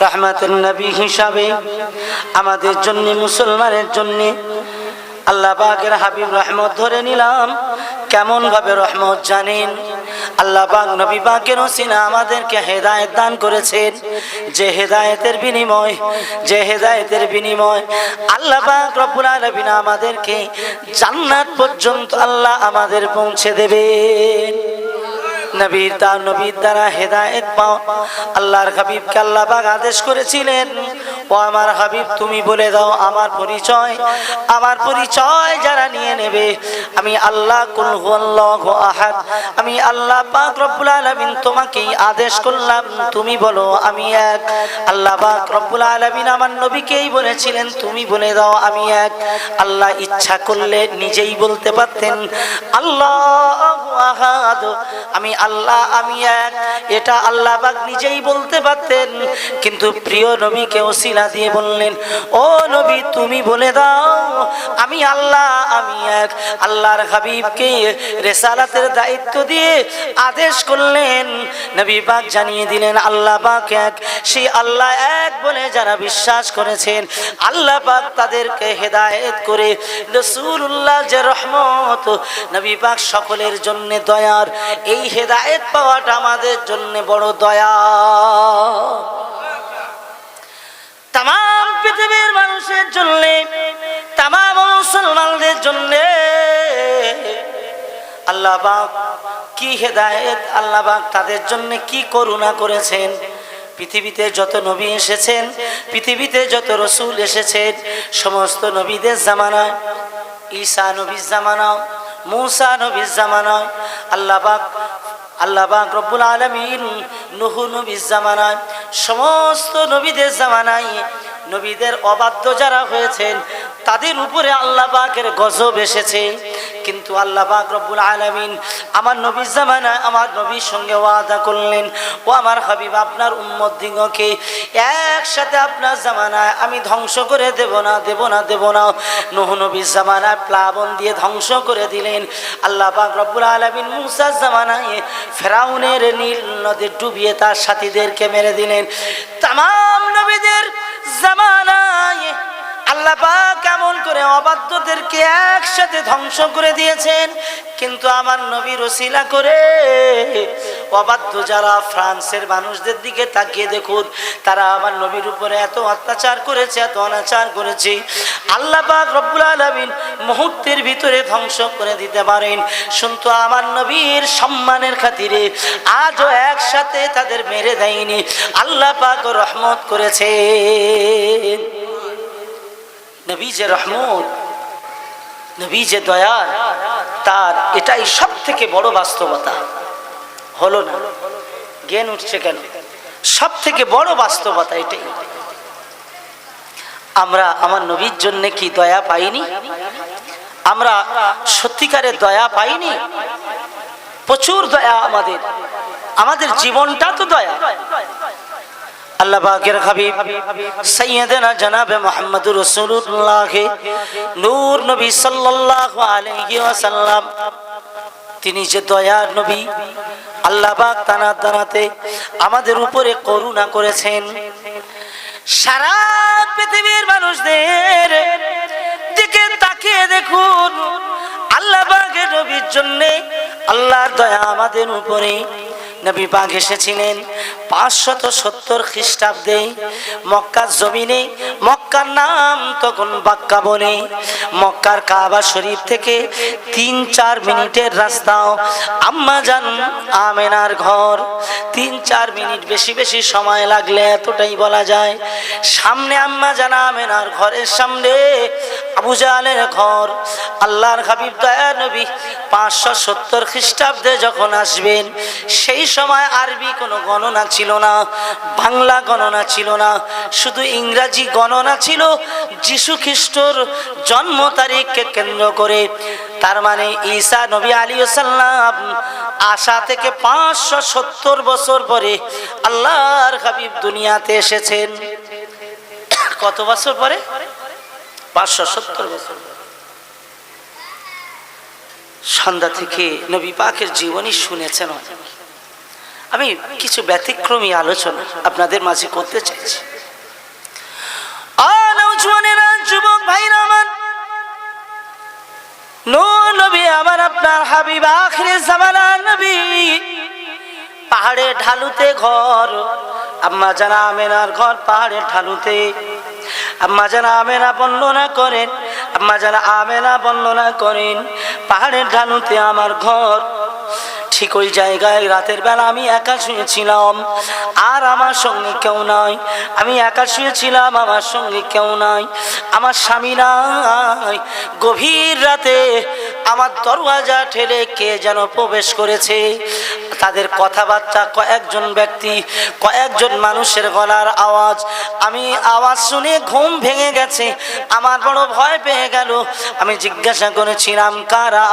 রহমতের নবী হিসাবে আমাদের জন্য, মুসলমানের জন্য আল্লাহ পাকের হাবিব রহমত ধরে নিলাম। কেমন ভাবে রহমত জানেন? আল্লাহ পাক নবী পাকের ওসিলা আমাদেরকে হেদায়েত দান করেছেন। যে হেদায়েতের বিনিময় আল্লাহ পাক রব্বুল আলামিন আমাদেরকে জান্নাত পর্যন্ত আল্লাহ আমাদের পৌঁছে দেবেন। নবীর দ্বারা হেদায়েত পাও। আল্লাহর হাবিবকে আল্লাহ পাক আদেশ করেছিলেন, ও আমার হাবিব তুমি বলে দাও আমার পরিচয় যারা নিয়ে নেবে, আমি আল্লাহ কুল হুয়াল্লাহু আহাদ, আমি আল্লাহ পাক রব্বুল আলামিন তোমাকেই আদেশ করলাম তুমি বলো আমি এক। আল্লাহ পাক রব্বুল আলামিন আমার নবীকেই বলেছিলেন তুমি বলে দাও আমি এক। আল্লাহ ইচ্ছা করলে নিজেই বলতে পারতেন আল্লাহু আহাদ, আমি আল্লাহ আমি এক, এটা আল্লাহ পাক নিজেই বলতে পারতেন। কিন্তু প্রিয় নবীকে ওসিলা দিয়ে বললেন, ও নবী তুমি বলে দাও আমি আল্লাহ আমি এক। আল্লাহর হাবিবকে রিসালাতের দায়িত্ব দিয়ে আদেশ করলেন। নবী পাক জানিয়ে দিলেন আল্লাহ পাক এক। সেই আল্লাহ এক বলে যারা বিশ্বাস করেছেন আল্লাহ পাক তাদেরকে হেদায়েত করে রাসূলুল্লাহ যে রহমত, নবী পাক সকলের জন্য দয়ার, এই হেদায়েত পাওয়াটা আমাদের জন্য বড় দয়া। তাম পৃথিবীর মানুষের জন্য, তাম মুসলমানদের জন্য আল্লাহ পাক কি হেদায়েত, আল্লাহ পাক তাদের জন্য কি করুণা করেছেন। পৃথিবীতে যত নবী এসেছেন, পৃথিবীতে যত রসুল এসেছেন, সমস্ত নবীদের জামানায়, ঈসা নবীর জামানায়, মূসা নবীর জামানায়, আল্লাহ পাক রব্বুল আলামিন নূহ নবীর জামানায়, সমস্ত নবীদের জামানায় নবীদের অবাধ্য যারা হয়েছেন তাদের উপরে আল্লাহ পাকের গজব এসেছে। কিন্তু আল্লাহ পাক রব্বুল আলামিন আমার নবীর জামানায় আমার নবীর সঙ্গে ওয়াদা করলেন, ও আমার হাবিব আপনার উম্মতদিগকে একসাথে আপনার জামানায় আমি ধ্বংস করে দেব না। নূহ নবীর জামানায় প্লাবন দিয়ে ধ্বংস করে দিলেন। আল্লাহ পাক রব্বুল আলামিন মূসার জামানায় ফেরাউনের নীল নদে ডুবিয়ে তার সাথীদেরকে মেরে দিলেন। তামাম নবীদের জামানায় আল্লাহ পাক কেমন করে অবাধ্যদেরকে একসাথে ধ্বংস করে দিয়েছেন। কিন্তু আমার নবীর ওসিলা করে অবাধ্য যারা ফ্রান্সের মানুষদের দিকে তাকিয়ে দেখুন, তারা আমার নবীর উপরে এত অত্যাচার করেছে, এত অনাচার করেছে, আল্লাহ পাক রব্বুল আলামিন মুহূর্তের ভিতরে ধ্বংস করে দিতে পারেন। শুনতো আমার নবীর সম্মানের খাতিরে আজও একসাথে তাদের মেরে দেয়নি, আল্লাহ পাক রহমত করেছে। নবী যে রহমত, নবী যে দয়া, তার এটাই সব থেকে বড় বাস্তবতা। হলো না? জ্ঞান উঠছে কেন? সব থেকে বড় বাস্তবতা এটাই। আমরা আমার নবীর জন্য কি দয়া পাইনি? আমরা সত্যিকারের দয়া পাইনি? প্রচুর দয়া, আমাদের জীবনটা তো দয়া। আল্লাহ পাকের হাবিব সাইয়্যিদানা জনাবে মুহাম্মদুর রাসূলুল্লাহ নূর নবী সাল্লাল্লাহু আলাইহি ওয়াসাল্লাম, তিনি যে দয়ার নবী, আল্লাহ পাক তানাতে আমাদের উপরে করুণা করেছেন। সারা পৃথিবীর মানুষদের দিকে তাকিয়ে দেখুন, আল্লাহ পাকের নবীর জন্য আল্লাহর দয়া আমাদের উপরে। নবী পাক এসেছিলেন 570 খ্রিস্টাব্দে মক্কার জমিনে। মক্কার নাম তখন বাক্কা বনে। মক্কার কাবা শরীফ থেকে 3-4 মিনিটের রাস্তা আম্মা জান আমেনার ঘর। 3-4 মিনিট, বেশি সময় লাগলে এতটাই বলা যায়। সামনে আম্মা জান আমেনার ঘরের সামনে আবু জাহলের ঘর। আল্লাহর হাবিব দয়া নবী 570 খ্রিস্টাব্দে যখন আসবেন, সেই সময় আরবি কোনো গণনা ছিল না, বাংলা গণনা ছিল না, শুধু ইংরাজি গণনা ছিল যিশু খ্রিস্টর জন্ম তারিখকে কেন্দ্র করে। তার মানে ঈসা নবী আলাইহিস সালাম আসা থেকে 570 বছর পরে আল্লাহর হাবিব দুনিয়াতে এসেছেন। কত বছর পরে? 570 বছর। সন্ধ্যা থেকে নবী পাকের জীবনী শুনেছেন। আমি কিছু ব্যতিক্রমী আলোচনা আপনাদের মাঝে করতে চাইছি। নওজওয়ানেরা, যুবক ভাইরা আমার, নূর নবী আমার, আপনার হাবিব আখিরে জামানার নবী, পাহাড়ে ঢালুতে ঘর। আম্মা জানা আমেনার ঘর পাহাড়ে ঢালুতে। আম্মা জানা আমেনা বর্ণনা করেন, আম্মা জানা আমেনা বর্ণনা করেন, পাহাড়ের ঢালুতে আমার ঘর। ঠিক ওই জায়গায় রাতের বেলা আমি একা শুয়েছিলাম, আর আমার সঙ্গে কেউ নাই। আমি একা শুয়েছিলাম, আমার সঙ্গে কেউ নাই, আমার স্বামী নাই। গভীর রাতে আমার দরওয়াজা ঠেলে কে যেন প্রবেশ করেছে। তাদের কথাবার্তা, কয়েকজন ব্যক্তি, কয়েকজন মানুষের গলার আওয়াজ। আমি আওয়াজ শুনে ঘুম ভেঙে গেছে, আমার বড় ভয় পেয়ে গেল। আমি জিজ্ঞাসা করেছিলাম, কারা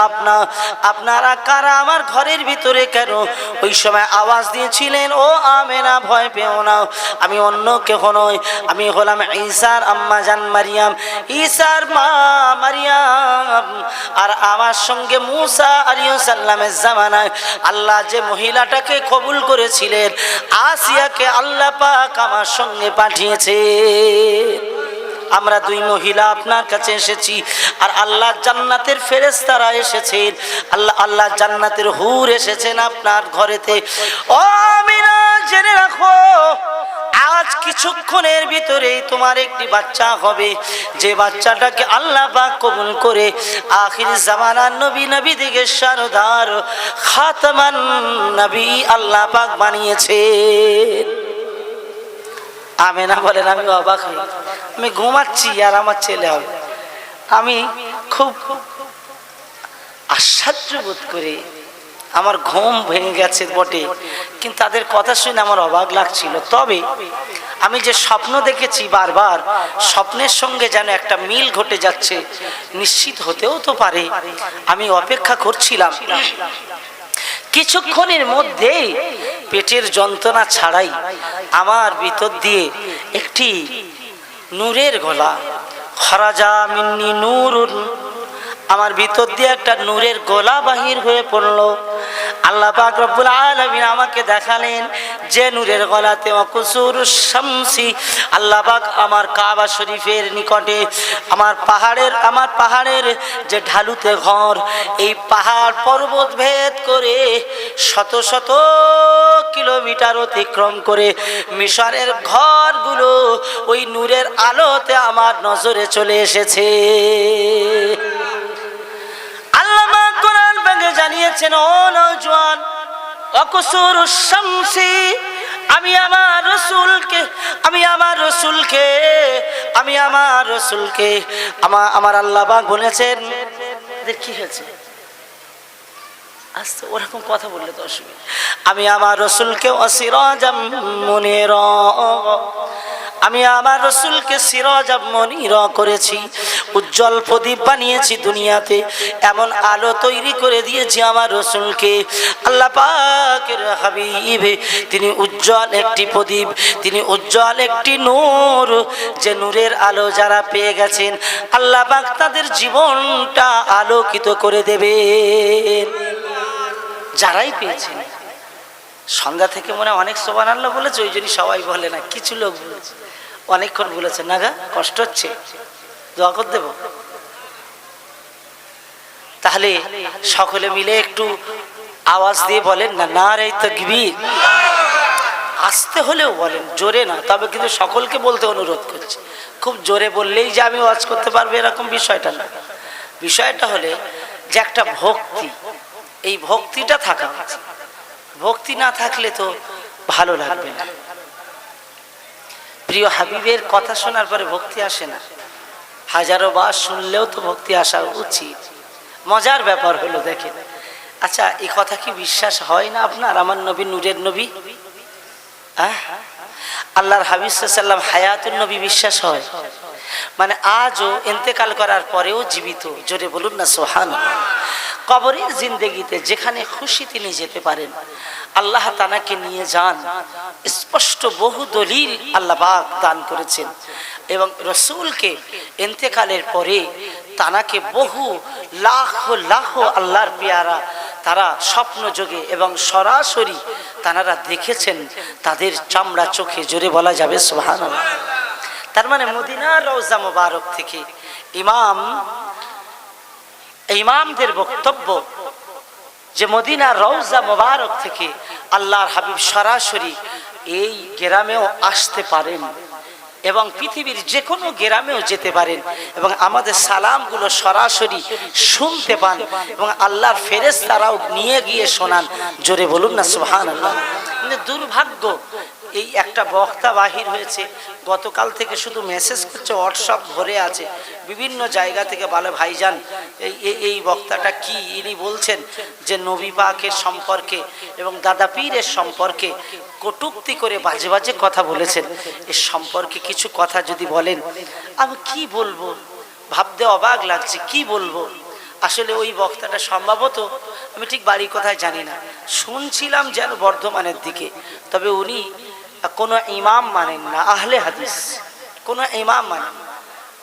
আপনারা কারা আমার ঘরের ভিতরে কেন? ওই সময় আওয়াজ দিয়েছিলেন, ও আমেনা ভয় পেও না, আমি অন্য কেহ নই, আমি হলাম ঈসার আম্মা জান মারিয়াম, ঈসার মা মারিয়াম। আর আমার সঙ্গে মুসা আলাইহিস সালামের জামানায় আল্লাহ যে মহিলাটাকে কবুল করেছিলেন, আসিয়াকে আল্লাহ পাক আমার সঙ্গে পাঠিয়েছে। আমরা দুই মহিলা আপনার কাছে এসেছি, আর আল্লাহ জান্নাতের ফেরেশতারা এসেছেন, আল্লাহ জান্নাতের হুর এসেছেন আপনার ঘরেতে। ও আমিনা, জেনে রাখো, আজ কিছুক্ষণের ভিতরেই তোমার একটি বাচ্চা হবে, যে বাচ্চাটাকে আল্লাহ পাক কবুল করে আখির জামানার নবী, নবীদের সরদার খাতামান নবী আল্লাহ পাক বানিয়েছে। আমেনা বলেন, আমি অবাক হই, আমি ঘুমাচ্ছি আর আমার ছেলে হবে। আমি খুব আশ্চর্য বোধ করি, আমার ঘুম ভেঙে গেছে বটে, কিন্তু তাদের কথা শুনে আমার অবাক লাগছিল। তবে আমি যে স্বপ্ন দেখেছি, বারবার স্বপ্নের সঙ্গে যেন একটা মিল ঘটে যাচ্ছে, নিশ্চিত হতেও তো পারে। আমি অপেক্ষা করছিলাম, কিছুক্ষণের মধ্যে পেটের যন্ত্রণা ছাড়াই আমার ভিতর দিয়ে একটি নূরের গলা, খরাজা মিন্নি নূরুন, আমার ভিতর দিয়ে একটা নূরের গোলা বাহির হয়ে পড়লো। আল্লাহ পাক রব্বুল আলামিন আমাকে দেখালেন যে নূরের গলাতে অকুসুর শামসি, আল্লাহ পাক আমার কাবা শরীফের নিকটে আমার পাহাড়ের যে ঢালুতে ঘর, এই পাহাড় পর্বত ভেদ করে শত শত কিলোমিটার অতিক্রম করে মিশরের ঘরগুলো ওই নূরের আলোতে আমার নজরে চলে এসেছে। আল্লামা কোরআন পাকে জানিয়েছেন, ও নওজওয়ান, অকুসুর শামসি, আমি আমার রসুলকে আমার আল্লাহ পাক বলেছেন। কি হয়েছে? আস্তে ওরকম কথা বললে তো অসুবিধা। আমি আমার রসুলকে সিরাজাম মুনিরা, আমি আমার রসুলকে সিরাজাম মুনিরা করেছি, উজ্জ্বল প্রদীপ বানিয়েছি দুনিয়াতে, এমন আলো তৈরি করে দিয়েছি আমার রসুলকে। আল্লাহ পাকের হাবিব, তিনি উজ্জ্বল একটি প্রদীপ, তিনি উজ্জ্বল একটি নূর, যে নূরের আলো যারা পেয়ে গেছেন আল্লাহ পাক তাদের জীবনটা আলোকিত করে দেবেন। যারাই পেয়েছেন, সন্ধ্যা থেকে মনে অনেক সুবহানাল্লাহ বলেছে, ওই জন্য সবাই বলে না, কিছু লোক বলেছে, অনেকক্ষণ বলেছে না গা, কষ্ট হচ্ছে, দোয়া করে দেব। তাহলে সকলে মিলে একটু আওয়াজ দিয়ে বলেন না, নারে তাকবীর। আস্তে হলেও বলেন, জোরে না, তবে কিন্তু সকলকে বলতে অনুরোধ করছি। খুব জোরে বললেই যে আমি ওয়াজ করতে পারবো এরকম বিষয়টা না। বিষয়টা হলে যে একটা ভক্তি, এই ভক্তিটা থাকা উচিত। ভক্তি না থাকলে তো ভালো লাগবে না। প্রিয় হাবিবের কথা শোনার পরে ভক্তি আসে না, হাজারো বার শুনলেও তো ভক্তি আসা উচিত। মজার ব্যাপার হলো, দেখেন, আচ্ছা এই কথা কি বিশ্বাস হয় না আপনার? আমার নবী নূরের নবী, আল্লাহর হাবিব সাল্লাল্লাহু আলাইহি ওয়াসাল্লাম হায়াতুন নবী বিশ্বাস হয়? মানে আজও ইন্তেকাল করার পরেও জীবিত। জোরে বলুন না সুবহানাল্লাহ। কবরের জিন্দেগিতে যেখানে খুশি তিনি যেতে পারেন, আল্লাহ তানাকে নিয়ে যান। স্পষ্ট বহু দলিল আল্লাহ পাক দান করেছেন, এবং রসুলকে ইন্তেকালের পরে তানাকে বহু লাখ লাখ আল্লাহর পেয়ারা তারা স্বপ্ন যোগে এবং সরাসরি তানারা দেখেছেন তাদের চামড়া চোখে, জোরে বলা যাবে সুবহানাল্লাহ। তার মানে মদিনার রওজা মুবারক থেকে ইমামদের বক্তব্য যে মদিনার রওজা মুবারক থেকে আল্লাহর হাবিব সরাসরি এই গ্রামেও আসতে পারেন এবং পৃথিবীর যে কোনো গ্রামেও যেতে পারেন এবং আমাদের সালামগুলো সরাসরি শুনতে পান এবং আল্লাহর ফেরেশতারাও নিয়ে গিয়ে শোনান, জোরে বলুন না সুবহানাল্লাহ। কিন্তু দুর্ভাগ্য, এই একটা বক্তা বাহির হয়েছে গতকাল থেকে, শুধু মেসেজ করছে, হোয়াটসঅ্যাপ ভরে আছে বিভিন্ন জায়গা থেকে, বলে ভাইজান এই বক্তাটা কি, ইনি বলছেন যে নবী পাকের সম্পর্কে এবং দাদা পীরের সম্পর্কে কটূক্তি করে বাজে বাজে কথা বলেছেন, এর সম্পর্কে কিছু কথা যদি বলেন। আমি কি বলবো, ভাবতে অবাক লাগছে, কি বলবো। আসলে ওই বক্তাটা সম্ভবত, আমি ঠিক বাড়ি কোথায় জানি না, শুনছিলাম যেন বর্ধমানের দিকে, তবে উনি কোনো ইমাম মানেন না, আহলে হাদিস, কোনো ইমাম মানেন,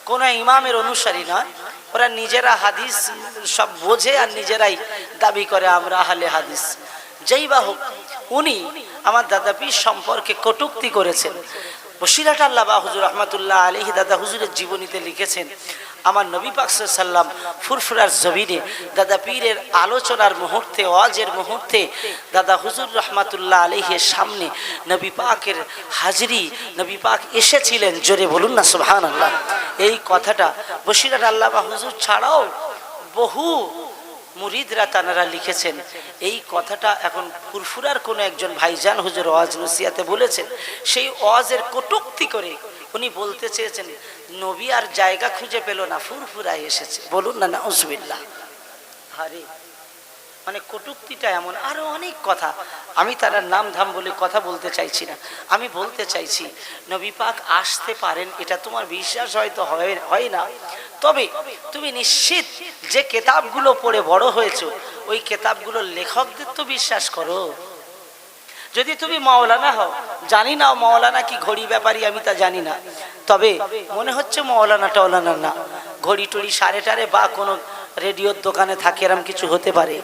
কোনো ইমামের অনুসারী নয়, ওরা নিজেরা হাদিস সব বোঝে আর নিজেরাই দাবি করে আমরা আহলে হাদিস। যেই বা হোক, উনি আমার দাদা পীর সম্পর্কে কটূক্তি করেছেন। বসিরহাট আল্লামা হুজুর রহমাতুল্লাহ আলাইহি দাদা হুজুরের জীবনীতে লিখেছেন, আমার নবী পাক সাল্লাল্লাহু আলাইহি ওয়াসাল্লাম ফুরফুরার জমিনে দাদা পীরের আলোচনার মুহূর্তে, ওয়াজের মুহূর্তে দাদা হুজুর রহমাতুল্লাহ আলাইহির সামনে নবী পাকের হাজিরি, নবী পাক এসেছিলেন, জোরে বলুন না সুবহানাল্লাহ। এই কথাটা বসিরহাট আল্লামা হুজুর ছাড়াও বহু মুরিদরা তানারা লিখেছেন। এই কথাটা এখন ফুরফুরার কোনো একজন ভাইজান হুজুর ওয়াজ নসিহাতে বলেছেন, সেই ওয়াজের কটূক্তি করে উনি বলতে চেয়েছেন নবী আর জায়গা খুঁজে পেল না, ফুরফুরায় এসেছে, বলুন না নাউজুবিল্লাহ। আরে মানে কটূক্তিটা এমন, আরো অনেক কথা, আমি তার নাম ধাম বলে কথা বলতে চাইছি না। আমি বলতে চাইছি নবী পাক আসতে পারেন, এটা তোমার বিশ্বাস হয়তো হয় না, তবে তুমি নিশ্চিত যে কিতাবগুলো পড়ে বড় হয়েছো ওই কিতাবগুলোর লেখকদের তো বিশ্বাস করো। যদি তুমি মাওলানা হও, জানি না মাওলানা কি ঘড়ি ব্যাপারী, আমি তা জানি না, তবে মনে হচ্ছে মাওলানা টাওলানা না, ঘড়ি টড়ি সাড়ে টারে বা কোনো রেডিওর দোকানে থাকে, এরম কিছু হতে পারে।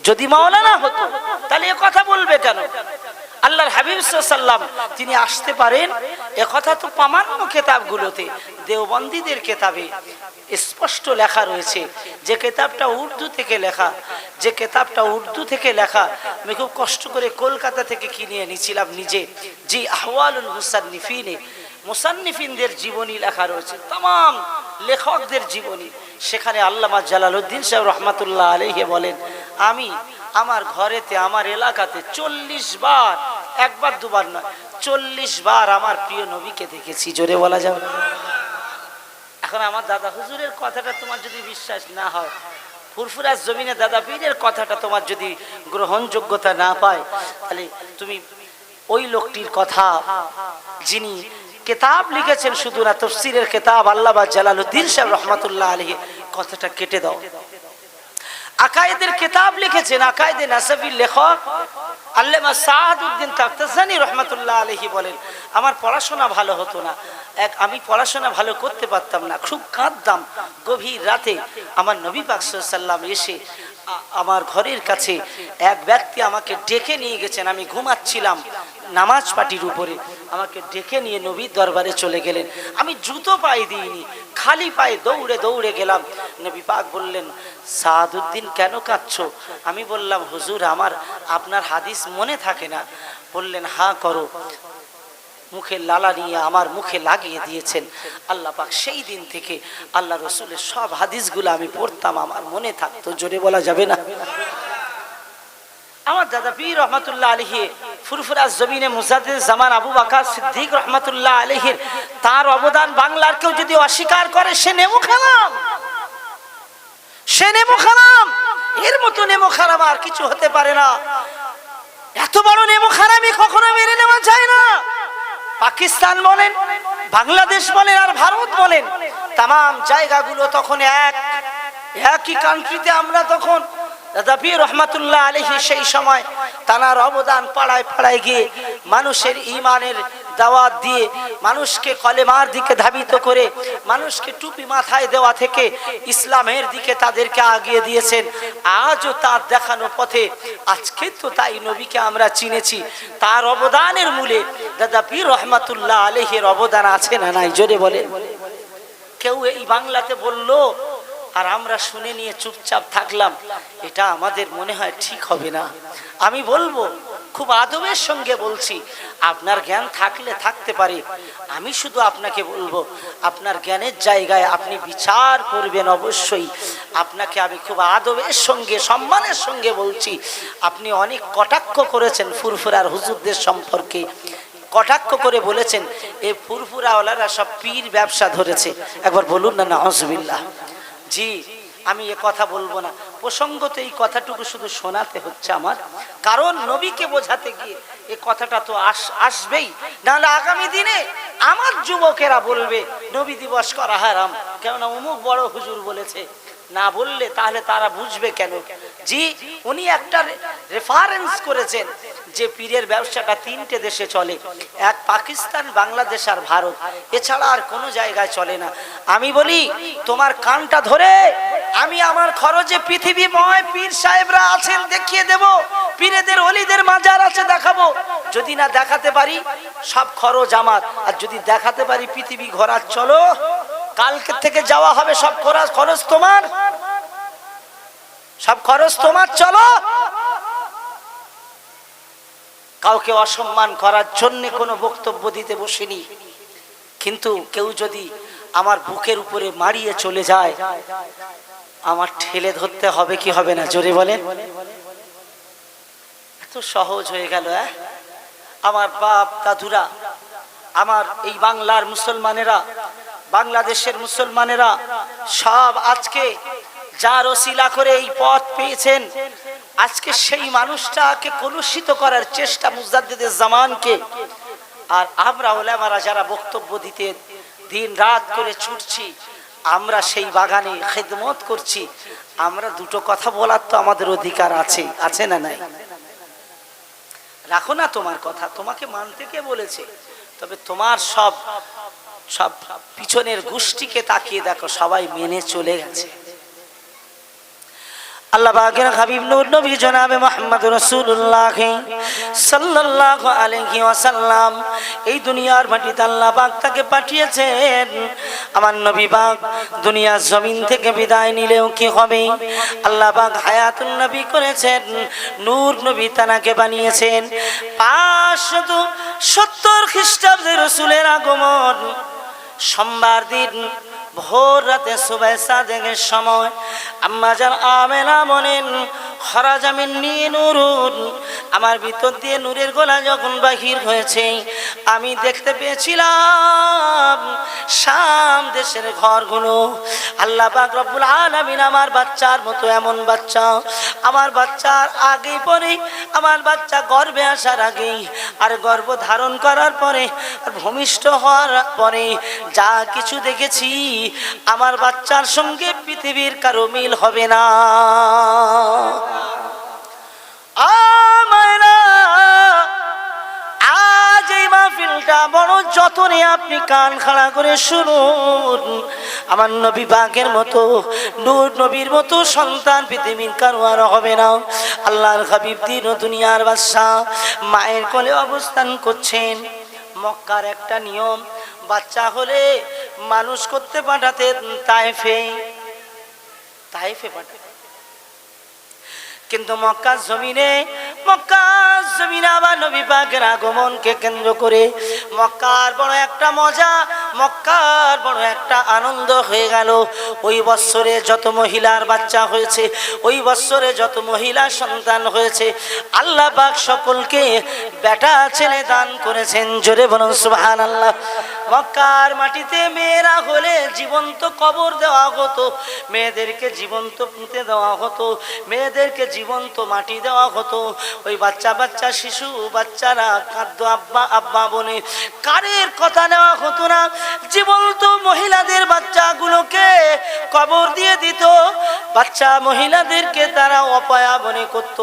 যদি মাওলানা হতো তাহলে এ কথা বলবে কেন? আল্লাহর হাবিব সাল্লাল্লাহু আলাইহি ওয়াসাল্লাম তিনি আসতে পারেন, এ কথা তো প্রামাণ্য কিতাবগুলোতে, দেওবন্দীদের কিতাবে স্পষ্ট লেখা রয়েছে। যে কিতাবটা উর্দু থেকে লেখা, যে কিতাবটা উর্দু থেকে লেখা, আমি খুব কষ্ট করে কলকাতা থেকে কিনে এনেছিলাম নিজে, জি আহওয়ালুল মুসান্নিফিনে, মুসান্নিফিনদের জীবনী লেখা রয়েছে, तमाम লেখকদের জীবনী। সেখানে আল্লামা জালালউদ্দিন সাহেব রহমাতুল্লাহ আলাইহি বলেন, আমি আমার ঘরেতে, আমার এলাকাতে 40 বার, একবার দুবার নয়, 40 বার আমার প্রিয় নবীকে দেখেছি, জোরে বলা যাবে। এখন আমার দাদা হুজুরের কথাটা তোমার যদি বিশ্বাস না হয়, ফুরফুরার জমিনে দাদা পীরের কথাটা তোমার যদি গ্রহণযোগ্যতা না পায়, তাহলে তুমি ওই লোকটির কথা, যিনি কিতাব লিখেছেন, শুধু না তাফসীরের কিতাব, আল্লামা জালালউদ্দিন সাহেব রহমাতুল্লাহ আলাইহি, কথাটা কেটে দাও। আকায়েদের কিতাব লিখেছেন, আকায়েদে নাসাবির লেখক আল্লামা সাআদউদ্দিন তাখতাসানী রহমাতুল্লাহ আলাইহি বলেন, আমার পড়াশোনা ভালো হতো না, আমি পড়াশোনা ভালো করতে পারতাম না, খুব কাঁদতাম। গভীর রাতে আমার নবী পাক সাল্লাল্লাহু আলাইহি ওয়াসাল্লাম এসে আমার ঘরের কাছে এক ব্যক্তি আমাকে ডেকে নিয়ে গেছেন, আমি ঘুমাচ্ছিলাম নামাজ পাটির উপরে, আমাকে ডেকে নিয়ে নবীর দরবারে চলে গেলেন। আমি জুতো পায়ে দিইনি, খালি পায়ে দৌড়ে দৌড়ে গেলাম। নবী পাক বললেন, সাআদউদ্দিন কেন কাঁদছো? আমি বললাম, হুজুর আমার আপনার হাদিস মনে থাকে না। বললেন, হ্যাঁ করো। মুখে লালা নিয়ে আমার মুখে লাগিয়ে দিয়েছেন। আল্লাহ পাক সেই দিন থেকে আল্লাহ রসুলের সব হাদিসগুলো আমি পড়তাম, আমার মনে থাকতো, জোরে বলা যাবে না। আমার দাদা পীর রহমাতুল্লাহ আলাইহি ফুরফুরার জমিনে মুজাদ্দিদ জামান আবু বকর সিদ্দিক রহমাতুল্লাহ আলাইহির তার অবদান বাংলার কেউ যদি অস্বীকার করে, সে নেমো খারাম, সে নেমো খারাম। এর মতো নেমো খারাম আর কিছু হতে পারে না। এত বড় নেমো খারামি কখনো মেনে নেওয়া যায় না। পাকিস্তান বলেন, বাংলাদেশ বলেন আর ভারত বলেন, तमाम জায়গাগুলো তখন একই কান্ট্রিতে। আমরা তখন দাদা পীর রহমাতুল্লাহ আলাইহি সেই সময় তানার অবদান পাড়ায় পাড়ায় গিয়ে মানুষের ইমানের দাওয়াত দিয়ে মানুষকে কলেমার দিকে ধাবিত করে মানুষকে টুপি মাথায় দেওয়া থেকে ইসলামের দিকে তাদেরকে আগিয়ে দিয়েছেন। আজও তার দেখানো পথে আজকে তো তাই নবীকে আমরা চিনেছি। তার অবদানের মূলে দাদা পীর রহমাতুল্লাহ আলাইহির অবদান আছে না নাই? জোরে বলে। কেউ এই বাংলাতে বললো আর আমরা শুনে নিয়ে চুপচাপ থাকলাম, এটা আমাদের মনে হয় ঠিক হবে না। আমি বলবো, খুব আদবের সঙ্গে বলছি, আপনার জ্ঞান থাকলে থাকতে পারে, আমি শুধু আপনাকে বলবো আপনার জ্ঞানের জায়গায় আপনি বিচার করবেন। অবশ্যই আপনাকে আমি খুব আদবের সঙ্গে সম্মানের সঙ্গে বলছি, আপনি অনেক কটাক্ষ করেছেন ফুরফুরার হুজুরদের সম্পর্কে, কটাক্ষ করে বলেছেন এই ফুরফুরাওয়ালারা সব পীর ব্যবসা ধরেছে। একবার বলুন না নাউজুবিল্লাহ। জি, আমি এ কথা বলবো না, প্রসঙ্গত এই কথাটুকু শুধু শোনাতে হচ্ছে আমার, কারণ নবীকে বোঝাতে গিয়ে এই কথাটা তো আসবেই, নাহলে আগামী দিনে আমার যুবকেরা বলবে নবী দিবস করা হারাম, কেননা অমুক বড় হুজুর বলেছে। না বললে তাহলে তারা বুঝবে কেন? জি, উনি একটা রেফারেন্স করেছেন যে পীরের ব্যবসাটা তিনটে দেশে চলে, এক পাকিস্তান, বাংলাদেশ আর ভারত, এছাড়া আর কোনো জায়গায় চলে না। আমি বলি তোমার কানটা ধরে আমি আমার খরচে পৃথিবীময় পীর সাহেবরা আছেন দেখিয়ে দেব, পীরেদের ওলিদের মাজার আছে দেখাবো। যদি না দেখাতে পারি সব খরচ আমার, আর যদি দেখাতে পারি পৃথিবী ঘোরার চলো, কালকে থেকে যাওয়া হবে, সব খরচ তোমার, সব খরচ তোমার, চলো। কাউকে অসম্মান করার জন্য কোনো বক্তব্য দিতে বসিনি, কিন্তু কেউ যদি আমার বুকের উপরে মারিয়ে চলে যায় আমার ঠেলে ধরতে হবে কি হবে না? জোরে বলেন। এত সহজ হয়ে গেল। আমার বাপ দাদুরা, আমার এই বাংলার মুসলমানেরা, বাংলাদেশের মুসলমানেরা সব আজকে যার ওসিলা করে এই পথ পেয়েছেন, আজকে সেই মানুষটাকে কলুষিত করার চেষ্টা মুজাদ্দিদের জামানকে, আর আমরা ওলামারা যারা বক্তব্য দিতে দিন রাত করে ছুটছি, আমরা সেই বাগানে খেদমত করছি। আমরা দুটো কথা বলার তো আমাদের অধিকার আছে, আছে না নাই? রাখো না তোমার কথা, তোমাকে মানতে কে বলেছে? তবে তোমার সব সব পিছনের গোষ্ঠীকে তাকিয়ে দেখো, সবাই মেনে চলে গেছে। আল্লাহ পাকের হাবিব নূর নবী জনাবে মুহাম্মদ রাসূলুল্লাহ সাল্লাল্লাহু আলাইহি ওয়াসাল্লাম এই দুনিয়ার মাটিতে আল্লাহ পাক তাকে পাঠিয়েছেন। আমার নবী পাক দুনিয়ার জমিন থেকে বিদায় নিলেও কি হবে, আল্লাহ পাক হায়াতুন নবী করেছেন, নূর নবী তানাকে বানিয়েছেন। 570 খ্রিস্টাব্দে রাসূলের আগমন, সোমবার দিন ভোর রাতে সুবহে সাদেকের সময় আম্মা জান আমেনা বলেন, খরাজা মিন্নী নূরুন, আমার ভিতর দিয়ে নূরের গোলা যখন বাহির হয়েছে আমি দেখতে পেয়েছিলাম শাম দেশের ঘরগুলো। আল্লাহ পাক রব্বুল আলামিন আমার বাচ্চার মতো এমন বাচ্চা, আমার বাচ্চার আগে পরে, আমার বাচ্চা গর্ভে আসার আগেই আর গর্ভ ধারণ করার পরে আর ভূমিষ্ঠ হওয়ার পরে যা কিছু দেখেছি আমার বাচ্চার সঙ্গে পৃথিবীর কারো মিল হবে না। আজ এই মাহফিলটা বড় যতনে আপনি কান খাড়া করে শুনুন, আমার নবী পাকের মতো, নূর নবীর মতো সন্তান পৃথিবীর কারো আর হবে না। আল্লাহর হাবিব দিন ও দুনিয়ার বাদশা মায়ের কোলে অবস্থান করছেন। মক্কার একটা নিয়ম, বাচ্চা হলে মানুষ করতে পাঠাতেন তায়েফে, তায়েফে পাঠাতেন। কিন্তু মক্কার জমিনে আবার নবী পাকের আগমনকে কেন্দ্র করে মক্কার বড় একটা মজা, মক্কার বড় একটা আনন্দ হয়ে গেল। ওই বৎসরে যত মহিলার বাচ্চা হয়েছে, ওই বৎসরে যত মহিলা সন্তান হয়েছে, আল্লাহ পাক সকলকে বেটা ছেলে দান করেছেন। জোরে বলুন সুবহানাল্লাহ। মক্কার মাটিতে মেয়েরা হলে জীবন্ত কবর দেওয়া হতো, মেয়েদেরকে জীবন্ত পুঁতে দেওয়া হতো, মেয়েদেরকে জীবন্ত মাটি দেওয়া হতো। ওই বাচ্চা বাচ্চা শিশু বাচ্চারা কাঁদতো আব্বা আব্বা বলে, কারের কথা নেওয়া হতো না। জীবন্ত মহিলাদের বাচ্চাগুলোকে কবর দিয়ে দিত। বাচ্চা মহিলাদেরকে তারা অপয়া মনে করত,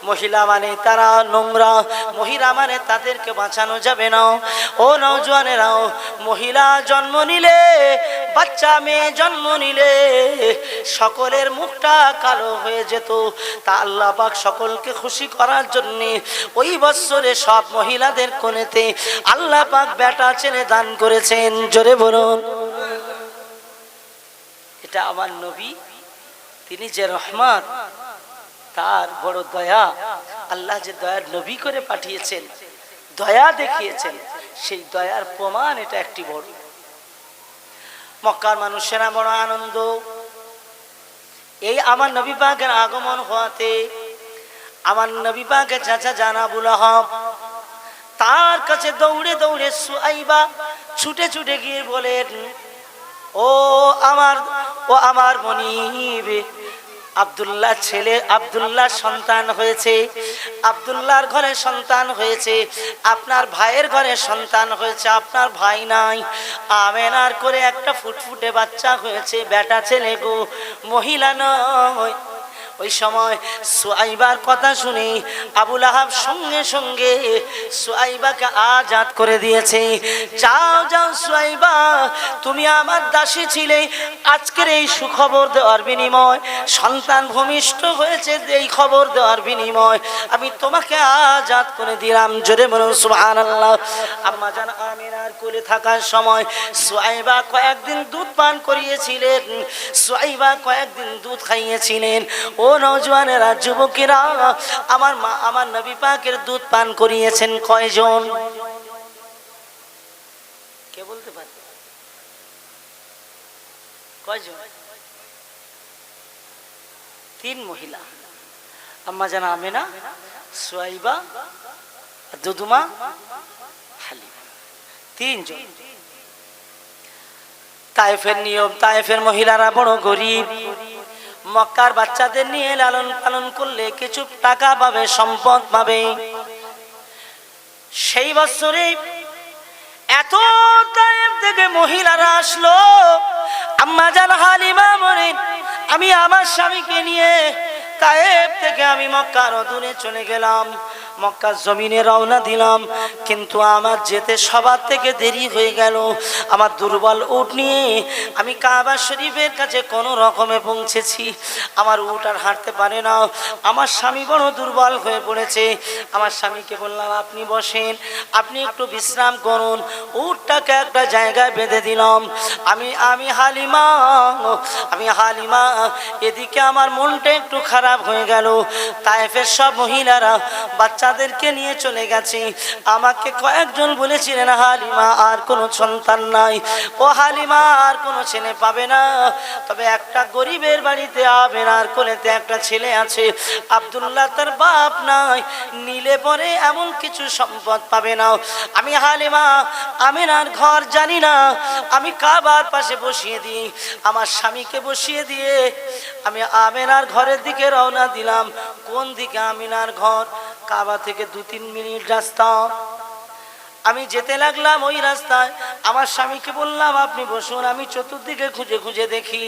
মহিলা মানে তারা নোংরা, মহিলা মানে তাদেরকে বাঁচানো যাবে না। ও নওজোয়ানেরাও, মহিলা জন্ম নিলে, বাচ্চা মেয়ে জন্ম নিলে সকলের মুখটা কালো হয়ে যেত। তা আল্লাহ পাক সকলকে খুশি করার জন্য ওই বছরে সব মহিলাদের কোণেতে আল্লাহ পাক বেটা ছেলে দান করেছেন। জোরে বলুন। এটা আমার নবী, তিনি যে রহমান, তার বড় দয়া। আল্লাহ যে দয়ার নবী করে পাঠিয়েছেন, দয়া দেখিয়েছেন, সেই দয়ার প্রমাণ এটা একটি বড়। মক্কার মানুষেরা বড় আনন্দ এই আমার নবী পাকের আগমন হওয়াতে। আমার নবী পাকের চাচা জান আবু লাহাব, তার কাছে দৌড়ে দৌড়ে সুআইবা ছুটে ছুটে গিয়ে বলেন, ও আমার মনিব, আব্দুল্লাহ ছেলে, আব্দুল্লাহ সন্তান হয়েছে, আব্দুল্লাহর ঘরে সন্তান হয়েছে, আপনার ভাইয়ের ঘরে সন্তান হয়েছে, আপনার ভাই নাই, আমেনার করে একটা ফুটফুটে বাচ্চা হয়েছে, বেটা ছেলে গো, মহিলা নয়। ওই সময় সুআইবার কথা শুনে আবু লাহাব সঙ্গে সঙ্গে সুআইবাকে আজাদ করে দিয়েছে। যাও যাও সুআইবা, তুমি আমার দাসী ছিলে, আজকের এই সুখবর দেওয়ার বিনিময়, সন্তান ভূমিষ্ঠ হয়েছে এই খবর দেওয়ার বিনিময় আমি তোমাকে আজাদ করে দিলাম। জোরে বলুন সুবহানাল্লাহ। আম্মা জান আমিনার কোলে থাকার সময় সুআইবা কয়েকদিন দুধ পান করিয়েছিলেন, সুআইবা কয়েকদিন দুধ খাইয়েছিলেন। ও নওজোয়ানেরা, যুবকেরা, আমার মা আমার নবী পাকের দুধ পান করিয়েছেন কয়জন? কে বলতে পারে কয়জন? 3 মহিলা, আম্মা জান আমেনা, সুআইবা, দুদুমা, হালিমা, 3 জন। তায়েফের নিয়ম, তায়েফের মহিলারা বড় গরিব। মক্কার বাচ্চাদের নিয়ে লালন পালন করলে কিছু টাকা পাবে, সম্পদ পাবে। সেই বছরে এত তায়েফ থেকে মহিলারা আসলো। আম্মা জান হালিমা বলেন, আমি আমার স্বামীকে নিয়ে তায়েফ থেকে আমি মক্কার অদূরে চলে গেলাম, মক্কার জমিনে রওনা দিলাম, কিন্তু আমার যেতে সবার থেকে দেরি হয়ে গেল। আমার দুর্বল উট নিয়ে আমি কাবা শরীফের কাছে কোনো রকমে পৌঁছেছি। আমার উট আর হাঁটতে পারে না, আমার স্বামী বড় দুর্বল হয়ে পড়েছে। আমার স্বামীকে বললাম, আপনি বসেন, আপনি একটু বিশ্রাম করুন। উটটাকে একটা জায়গায় বেঁধে দিলাম। আমি হালিমা এদিকে আমার মনটা একটু খারাপ হয়ে গেল। তায়েফের সব মহিলারা বাচ্চাদেরকে নিয়ে চলে গেছে। আমাকে কয়েকজন বলেছিলেন, হালিমা আর কোনো সন্তান নাই, ও হালিমা আর কোনো ছেলে পাবে না, তবে একটা গরিবের বাড়িতে আমেনার কোলেতে একটা ছেলে আছে, আব্দুল্লাহ তার বাপ নাই, নিলে পরে এমন কিছু সম্পদ পাবে না। আমি হালিমা আমেনার ঘর জানি না, আমি কাবার পাশে বসিয়ে দিই। আমার স্বামীকে বসিয়ে দিয়ে আমি আমেনার ঘরের দিকে রওনা দিলাম। কোন দিকে আমিনার ঘর? কাবা থেকে 2-3 মিনিট রাস্তা। আমি যেতে লাগলাম ওই রাস্তায়। আমার স্বামীকে বললাম, আপনি বসুন, আমি চতুর্দিকে খুঁজে খুঁজে দেখি।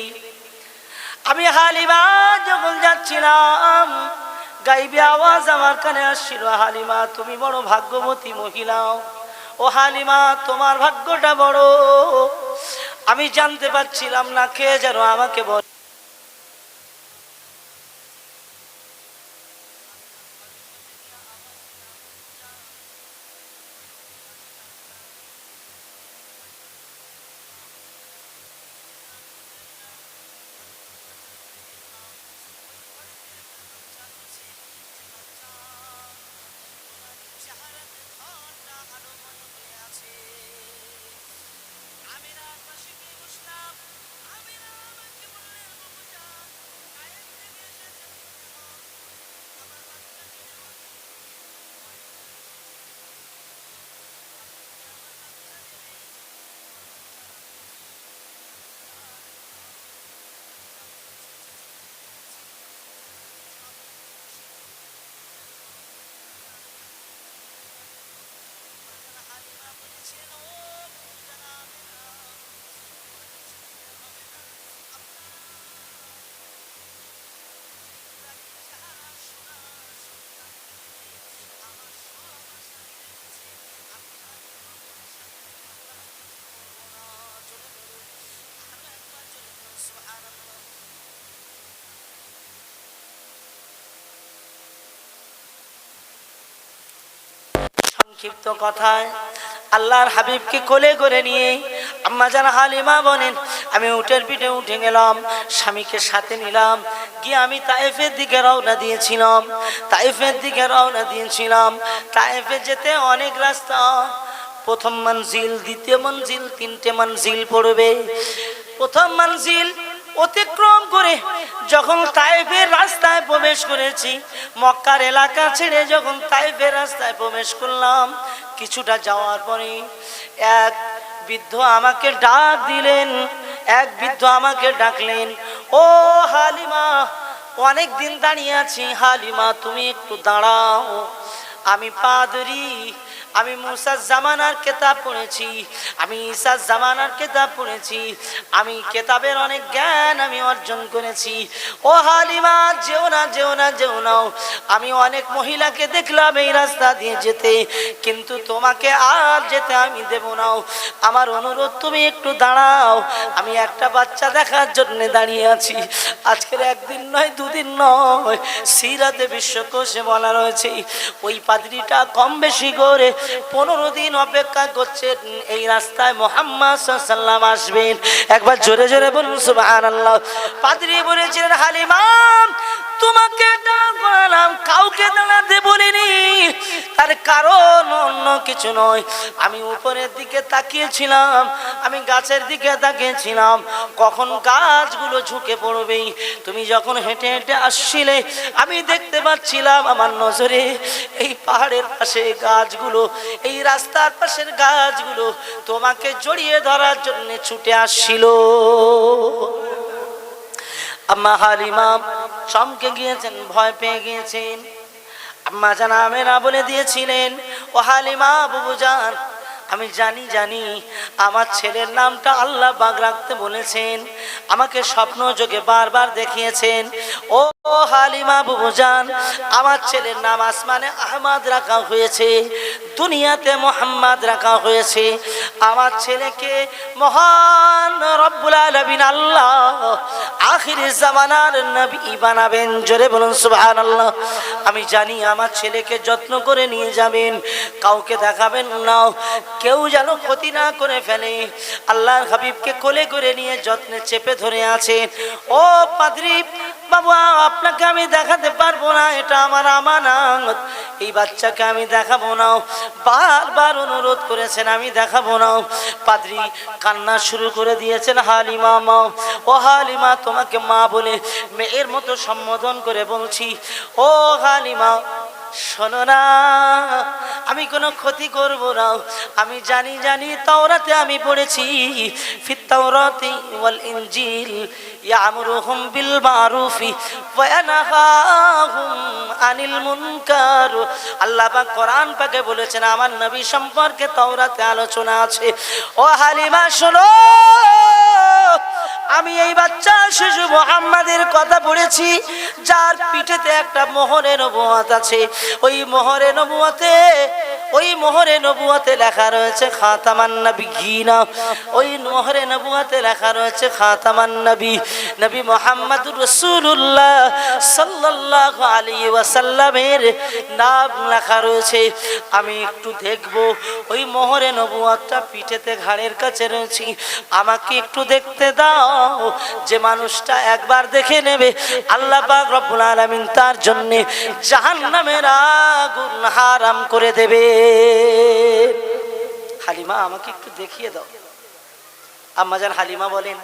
আমি হালিমা যখন যাচ্ছিলাম, গাইবে আওয়াজ আমার কানে আসছিল, হালিমা তুমি বড় ভাগ্যবতী মহিলা, ও হালিমা তোমার ভাগ্যটা বড়। আমি জানতে পারছিলাম না, কে যেন আমাকে বল সংক্ষিপ্ত কথায় আল্লাহর হাবিবকে কোলে করে নিয়ে আম্মা জান হালিমা বলেন, আমি উটের পিঠে উঠে গেলাম, স্বামীকে সাথে নিলাম, গিয়ে আমি তায়েফের দিকে রওনা দিয়েছিলাম। তায়েফে যেতে অনেক রাস্তা, প্রথম মঞ্জিল, দ্বিতীয় মঞ্জিল, তিনটে মঞ্জিল পড়বে। প্রথম মঞ্জিল অতিক্রম করে যখন তায়েফের রাস্তায় প্রবেশ করেছি, মক্কার এলাকা ছেড়ে যখন তায়েফের রাস্তায় প্রবেশ করলাম, কিছুটা যাওয়ার পরে এক বৃদ্ধ আমাকে ডাক দিলেন, ডাকলেন, ও হালিমা, অনেক দিন দাঁড়িয়ে আছি, হালিমা তুমি একটু দাঁড়াও। আমি পাদরি, আমি মুসার জামানার কেতাব পড়েছি, আমি ঈসার জামানার কেতাব পড়েছি, আমি কেতাবের অনেক জ্ঞান আমি অর্জন করেছি। ও হালিমা, যেও না। আমি অনেক মহিলাকে দেখলাম এই রাস্তা দিয়ে যেতে, কিন্তু তোমাকে আর যেতে আমি দেব না। আমার অনুরোধ, তুমি একটু দাঁড়াও, আমি একটা বাচ্চা দেখার জন্য দাঁড়িয়ে আছি। আজকের একদিন নয়, দুদিন নয়, সিরাতে বিশ্বকোষে বলা রয়েছে ওই পাদ্রীটা কম বেশি করে 15 দিন অপেক্ষা করছেন এই রাস্তায় মুহাম্মদ সাল্লাল্লাহু আলাইহি ওয়াসাল্লাম আসবেন। একবার জোরে জোরে বলুন সুবহানাল্লাহ। পাদ্রী বলেছিলেন, হালিমা তোমাকে ডাকলাম, কাউকে দাঁড়াতে বলিনি, তার কারণ অন্য কিছু নয়। আমি উপরের দিকে তাকিয়েছিলাম, আমি গাছের দিকে তাকিয়েছিলাম, কখন গাছগুলো ঝুঁকে পড়বে। তুমি যখন হেঁটে হেঁটে আসছিলে, আমি দেখতে পাচ্ছিলাম আমার নজরে এই পাহাড়ের পাশে গাছগুলো, এই রাস্তার পাশের গাছগুলো তোমাকে জড়িয়ে ধরার জন্য ছুটে আসছিল। আম্মা হালিমা চমকে গিয়েছেন, ভয় পেয়ে গিয়েছেন। আম্মা জান আমেনা বলে দিয়েছিলেন, ও হালিমা বুবুজান, আমি জানি আমার ছেলের নামটা আল্লাহ পাক রাখতে বলেছেন, আমাকে স্বপ্ন যোগে বারবার দেখিয়েছেন। ও হালিমা বুবুজান, আমার ছেলের নাম আসমানে আহমদ রাখা হয়েছে, দুনিয়াতে মোহাম্মদ রাখা হয়েছে। আমার ছেলেকে মহান রব্বুল আলামিন আল্লাহ আখিরি জামানার নবী বানাবেন। জোরে বলুন সুবহানাল্লাহ। আমি জানি আমার ছেলেকে যত্ন করে নিয়ে যাবেন, কাউকে দেখাবেন না, কেউ যেন ক্ষতি না করে ফেলে। আল্লাহর হাবিবকে কোলে করে নিয়ে যত্নে চেপে ধরে আছেন। ও পাদ্রী বাবু, আপনাকে আমি দেখাতে পারবো না, এটা আমার আমানত, এই বাচ্চাকে আমি দেখাবো না। বারবার অনুরোধ করেছেন, আমি দেখাবো না। পাদ্রী কান্না শুরু করে দিয়েছেন। হালিমা মা, ও হালিমা, তোমাকে মা বলে মেয়ের মতো সম্বোধন করে বলছি, ও হালিমা শোনো না, আমি কোনো ক্ষতি করব না। আমি জানি তাওরাতে আমি পড়েছি, ফিত তাওরাতি ওয়াল ইনজিল ইয়ামুরুহুম বিল মারুফি ওয়া ইয়ানহাহুম আনিল মুনকার। আল্লাহ পাক কোরআন পাকে বলেছেন, আমার নবী সম্পর্কে তাওরাতে আলোচনা আছে। ও হালিমা শোনো, আমি এই বাচ্চা শিশু মুহাম্মাদের কথা পড়েছি, যার পিঠেতে একটা মোহরে নবুয়ত আছে। ওই মোহরে নবুয়তে লেখা রয়েছে খাতামান নবিয়্যিনা। ওই মোহরে নবুয়তে লেখা রয়েছে খাতামান নবী, নবী মুহাম্মদুর রাসূলুল্লাহ সাল্লাল্লাহু আলাইহি ওয়াসাল্লামের নাম লেখা রয়েছে। আমি একটু দেখব, ওই মোহরে নবুয়তটা পিঠেতে ঘাড়ের কাছে রয়েছে, আমাকে একটু দেখতে দাও। যে মানুষটা একবার দেখে নেবে, আল্লাহ পাক রব্বুল আলামিন তার জন্য জাহান্নামের আগুন হারাম করে দেবে। হালিমা আমাকে একটু দেখিয়ে দাও। আম্মা জান হালিমা বলেন,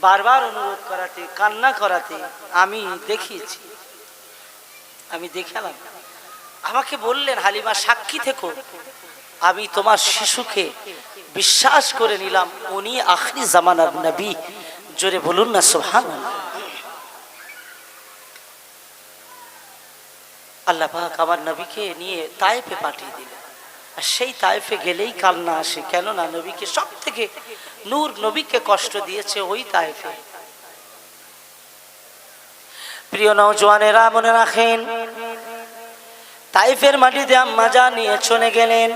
বারবার অনুরোধ করাতে, কান্না করাতে আমি দেখিয়েছি, আমি দেখালাম। আমাকে বললেন, হালিমা সাক্ষী থেকো, আমি তোমার শিশুকে বিশ্বাস করে নিলাম, উনি আখরি জামানার নবী। জোরে বলুন না সুবহানাল্লাহ। আল্লাহ পাক আমার নবীকে নিয়ে তায়েফে পাঠিয়ে দিলেন। আর সেই তায়েফে গেলেই কান্না আসে, কেননা নবীকে সব থেকে নূর নবীকে কষ্ট দিয়েছে ওই তায়েফে। প্রিয় নওজওয়ানেরা মনে রাখেন, তায়েফের মাটিতে আম্মা জান নিয়ে চলে গেলেন।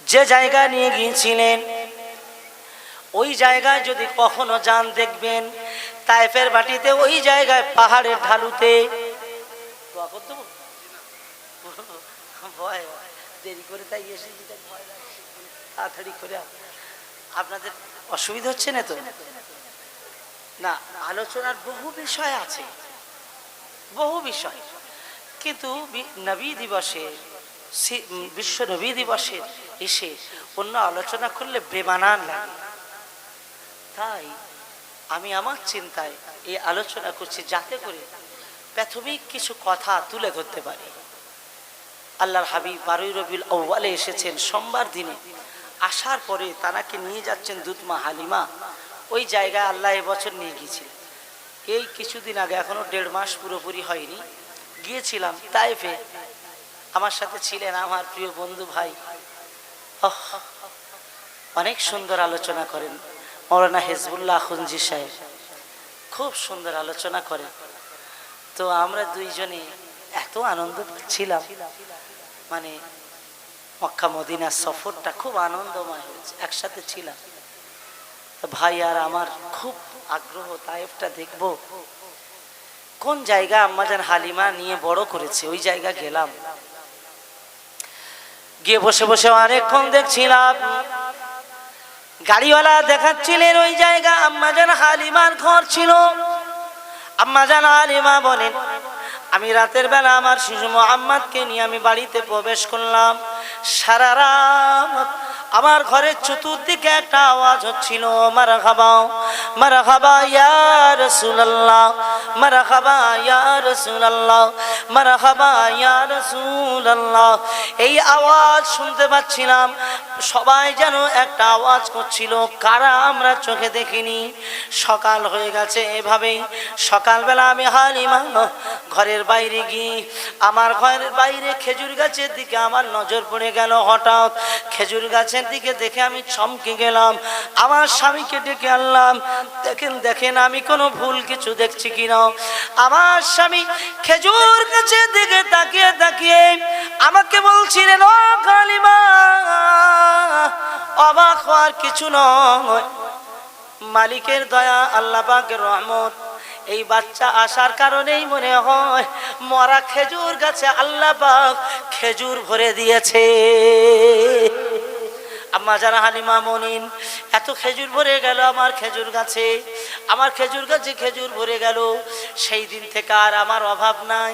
যে জায়গা নিয়ে গিয়েছিলেন ওই জায়গায় যদি কখনো যান, দেখবেন তায়েফের মাটিতে ওই জায়গায় পাহাড়ের ঢালুতে দেরি করে তাই এসেছি, তাড়াতাড়ি করে। আপনাদের অসুবিধা হচ্ছে না তো? না, আলোচনার বহু বিষয় আছে, বহু বিষয়, কিন্তু নবী দিবসে, বিশ্ব নবী দিবসে এসে অন্য আলোচনা করলে বেমানান লাগে। তাই আমি আমার চিন্তায় এই আলোচনা করছি, যাতে করে প্রাথমিক কিছু কথা তুলে ধরতে পারি। আল্লাহর হাবিব 12 রবিউল আউয়ালে এসেছেন সোমবার দিনে। আসার পরে তানাকে নিয়ে যাচ্ছেন দূত মা হালিমা। ওই জায়গায় আল্লাহ এবছর নিয়ে গিয়েছিলেন। এই কিছুদিন আগে, এখনো 1.5 মাস পুরোপুরি হয়নি, গিয়েছিলাম তায়েফে। আমার সাথে ছিলেন আমার প্রিয় বন্ধু ভাই, অনেক সুন্দর আলোচনা করেন মৌলানা হিজবুল্লাহ খুনজি সাহেব, খুব সুন্দর আলোচনা করেন। তো আমরা দুইজনে এত আনন্দ পাচ্ছিলাম, মানে মক্কা মদিনা সফরটা খুব আনন্দময় হয়েছে, একসাথে ছিলাম। তো ভাই আর আমার খুব আগ্রহ তায়েফটা দেখব, কোন জায়গা আম্মাজান হালিমা নিয়ে বড় করেছে, ওই জায়গা গেলাম। গিয়ে বসে বসে অনেকক্ষণ দেখছিলাম। গাড়িওয়ালা দেখাচ্ছিলেন ওই জায়গা আম্মাজান হালিমার ঘর ছিল। আম্মাজান হালিমা বলেন, আমি রাতের বেলা আমার শিশু মুহাম্মদকে নিয়ে আমি বাড়িতে প্রবেশ করলাম। সারা রাত আমার ঘরের চতুর্দিকে একটা আওয়াজ হচ্ছিল, মারহাবা মারহাবা ইয়া রাসূলুল্লাহ, মারহাবা ইয়া রাসূলুল্লাহ, মারহাবা ইয়া রাসূলুল্লাহ। এই আওয়াজ শুনতে পাচ্ছিলাম। সবাই যেন একটা আওয়াজ করছিল, কারা আমরা চোখে দেখিনি। সকাল হয়ে গেছে। এভাবেই সকালবেলা আমি হালিমা ঘরের বাইরে গিয়ে, আমার ঘরের বাইরে খেজুর গাছের দিকে আমার নজর পড়ে গেল। হঠাৎ খেজুর গাছের দিকে দেখে আমি চমকে গেলাম। আমার স্বামীকে ডেকে আনলাম, দেখেন দেখেন আমি কোনো ভুল কিছু দেখছি কিনা। আমার স্বামী খেজুর গাছের দিকে তাকিয়ে তাকিয়ে আমাকে বলছিলেন, ও হালিমা, অবাক হওয়ার কিছু নয়, মালিকের দয়া, আল্লাহ পাকের রহমত। এই বাচ্চা আসার কারণেই মনে হয় মরা খেজুর গাছে আল্লাহ পাক খেজুর ভরে দিয়েছে। আম্মা জানা হালিমা মনিন, এত খেজুর ভরে গেল আমার খেজুর গাছে, আমার খেজুর গাছে খেজুর ভরে গেল। সেই দিন থেকে আর আমার অভাব নাই।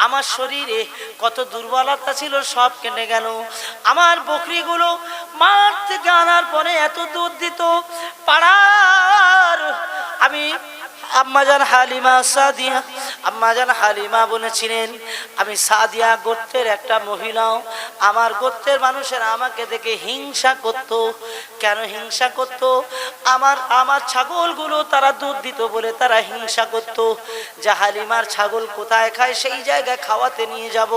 আমার শরীরে কত দুর্বলতা ছিল সব কেটে গেল। আমার বকরিগুলো মাঠ থেকে আনার পরে এত দুধ দিত, পাড়ার আমি আম্মাজান হালিমা সাদিয়া, আম্মাজান হালিমা বলেছিলেন, আমি সাদিয়া গোত্রের একটা মহিলাও, আমার গোত্রের মানুষেরা আমাকে দেখে হিংসা করত। কেন হিংসা করত? আমার ছাগলগুলো তারা দুধ দিত বলে তারা হিংসা করত, যে হালিমার ছাগল কোথায় খায় সেই জায়গায় খাওয়াতে নিয়ে যাব।